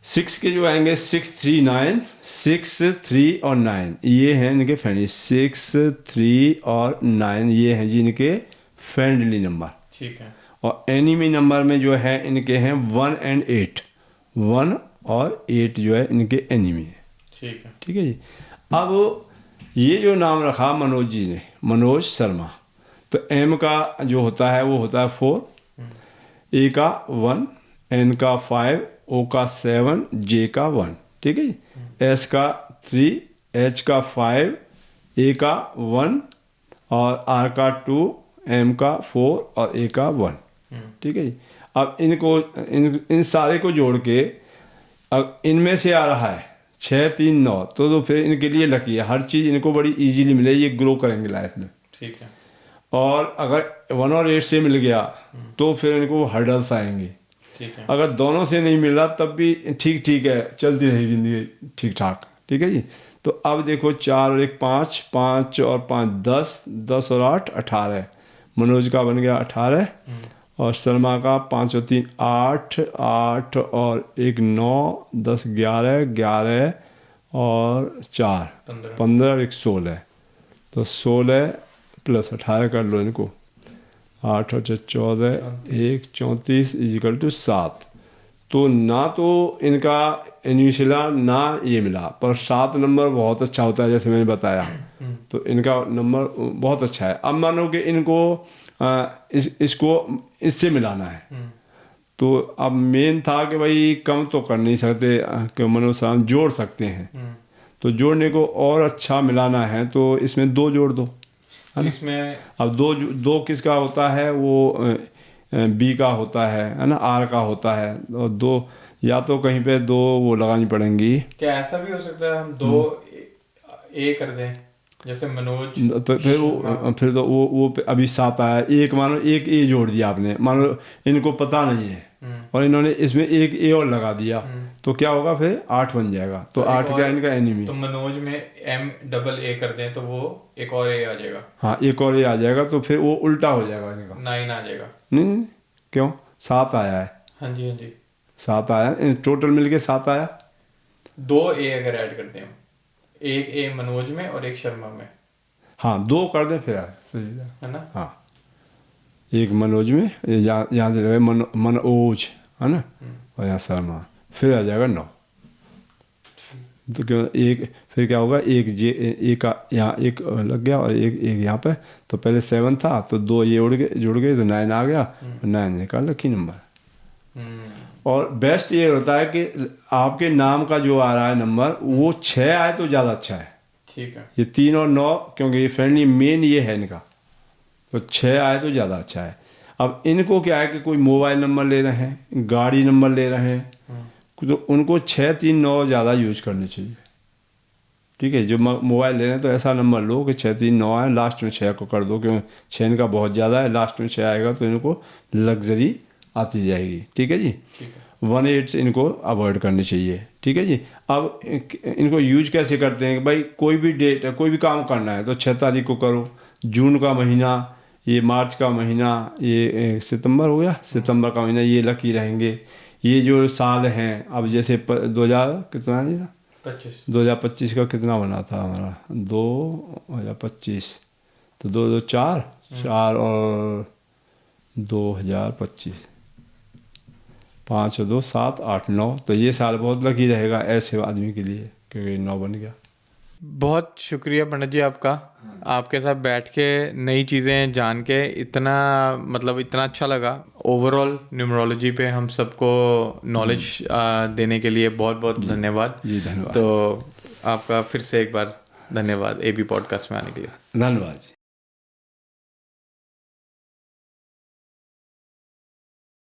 6 के जो आएंगे 6 3 9, 6 3 और 9, ये हैं इनके फ्रेंडली, 6 3 और 9 ये हैं जी इनके फ्रेंडली नंबर, ठीक है। और एनिमी नंबर में जो है इनके हैं 1 और 8, 1 और 8 जो है इनके एनिमी है, ठीक है। ठीक है जी। अब ये जो नाम रखा मनोज जी ने, मनोज शर्मा, तो एम का जो होता है वो होता है 4, ए का 1, एन का 5, ओ का 7, जे का 1, ठीक है जी। एस का 3, एच का 5, ए का 1 और आर का 2, एम का 4 और ए का 1, ठीक है जी। अब इनको इन सारे को जोड़ के अब इनमें से आ रहा है 6 3 9, तो फिर इनके लिए लकी है, हर चीज़ इनको बड़ी इजीली मिले, ये ग्रो करेंगे लाइफ में, ठीक है। और अगर 1 और 8 से मिल गया तो फिर इनको हर्डल्स आएंगे, ठीक है। अगर दोनों से नहीं मिला तब भी ठीक ठीक है, चलती रही जिंदगी ठीक ठाक, ठीक है जी। तो अब देखो 4 और 1 5, 5 और 5 10, 10 और 8 18, मनोज का बन गया 18, और शर्मा का 5 और 3 8, 8 और 1 9, 10 11, 11 और 4 15 और 1 16, तो 16 प्लस 18 कर लो इनको, 8 और 14 1 34 इजिकल टू 7। तो ना तो इनका इनिशियला ना ये मिला, पर 7 नंबर बहुत अच्छा होता है, जैसे मैंने बताया, तो इनका नंबर बहुत अच्छा है। अब मानो कि इनको इसको इससे मिलाना है, तो अब मेन था कि भाई कम तो कर नहीं सकते, कि मनोसाम जोड़ सकते हैं, तो जोड़ने को और अच्छा मिलाना है तो इसमें 2 जोड़ दो, है ना। इसमें अब दो किसका होता है, वो बी का होता है ना, आर का होता है, और 2 या तो कहीं पे 2 वो लगानी पड़ेंगी। क्या ऐसा भी हो सकता है हम 2 ए कर दें? जैसे मनोज, फिर तो वो अभी 7 आया, एक मानो एक ए जोड़ दिया आपने, मानो इनको पता नहीं है और इन्होंने इसमें एक ए और लगा दिया, तो क्या होगा फिर 8 बन जाएगा। तो 8 क्या इनका एनिमी। तो मनोज में M AA कर दें तो वो एक और ए आ जाएगा। हाँ, एक और ए आ जाएगा, तो फिर वो उल्टा हो जाएगा इनका, 9 आ जाएगा। नहीं क्यों, 7 आया है। हाँ जी, हाँ जी, 7 आया, टोटल मिलके 7 आया। 2 ए अगर ऐड करते हैं, एक ए मनोज में और एक शर्मा में। हाँ, 2 कर दें फिर है ना। हाँ, एक मनोज में, यहाँ से लगे मनोज है ना, और यहाँ शर्मा, फिर आ जाएगा 9। तो क्यों एक, फिर क्या होगा, एक का यहाँ एक लग गया और एक यहाँ पे, तो पहले 7 था तो 2 ये जुड़ गए तो 9 आ गया, 9 निकाल लकी नंबर। और बेस्ट ये होता है कि आपके नाम का जो आ रहा है नंबर वो 6 आए तो ज़्यादा अच्छा है। ठीक है। ये 3 और 9, क्योंकि ये फ्रेंडली मेन ये है इनका, तो 6 आए तो ज़्यादा अच्छा है। अब इनको क्या है कि कोई मोबाइल नंबर ले रहे हैं, गाड़ी नंबर ले रहे हैं, तो उनको 6, 3, 9 ज़्यादा यूज करने चाहिए। ठीक है, जो मोबाइल ले रहे हैं तो ऐसा नंबर लो कि 6, 3, 9 आए, लास्ट में 6 को कर दो, क्योंकि 6 इनका बहुत ज़्यादा है, लास्ट में 6 आएगा तो इनको लग्जरी आती जाएगी। ठीक है जी, 1/8 इनको अवॉइड करनी चाहिए। ठीक है जी। अब इनको यूज कैसे करते हैं, भाई कोई भी डेट, कोई भी काम करना है तो 6 तारीख को करो, जून का महीना, ये मार्च का महीना, ये सितंबर हो गया, सितंबर का महीना, ये लकी रहेंगे। ये जो साल हैं, अब जैसे 2000 कितना नहीं था, 2025 का कितना बना था हमारा, 2025, तो 2 4 और 2025, 5 और 2 7 8 9, तो ये साल बहुत लकी रहेगा ऐसे आदमी के लिए, क्योंकि 9 बन गया। बहुत शुक्रिया पंडित जी आपका, आपके साथ बैठ के नई चीज़ें जान के इतना मतलब इतना अच्छा लगा। ओवरऑल न्यूमरोलॉजी पे हम सबको नॉलेज देने के लिए बहुत बहुत धन्यवाद जी। धन्यवाद। तो आपका फिर से एक बार धन्यवाद AB पॉडकास्ट में आने के लिए। धन्यवाद जी।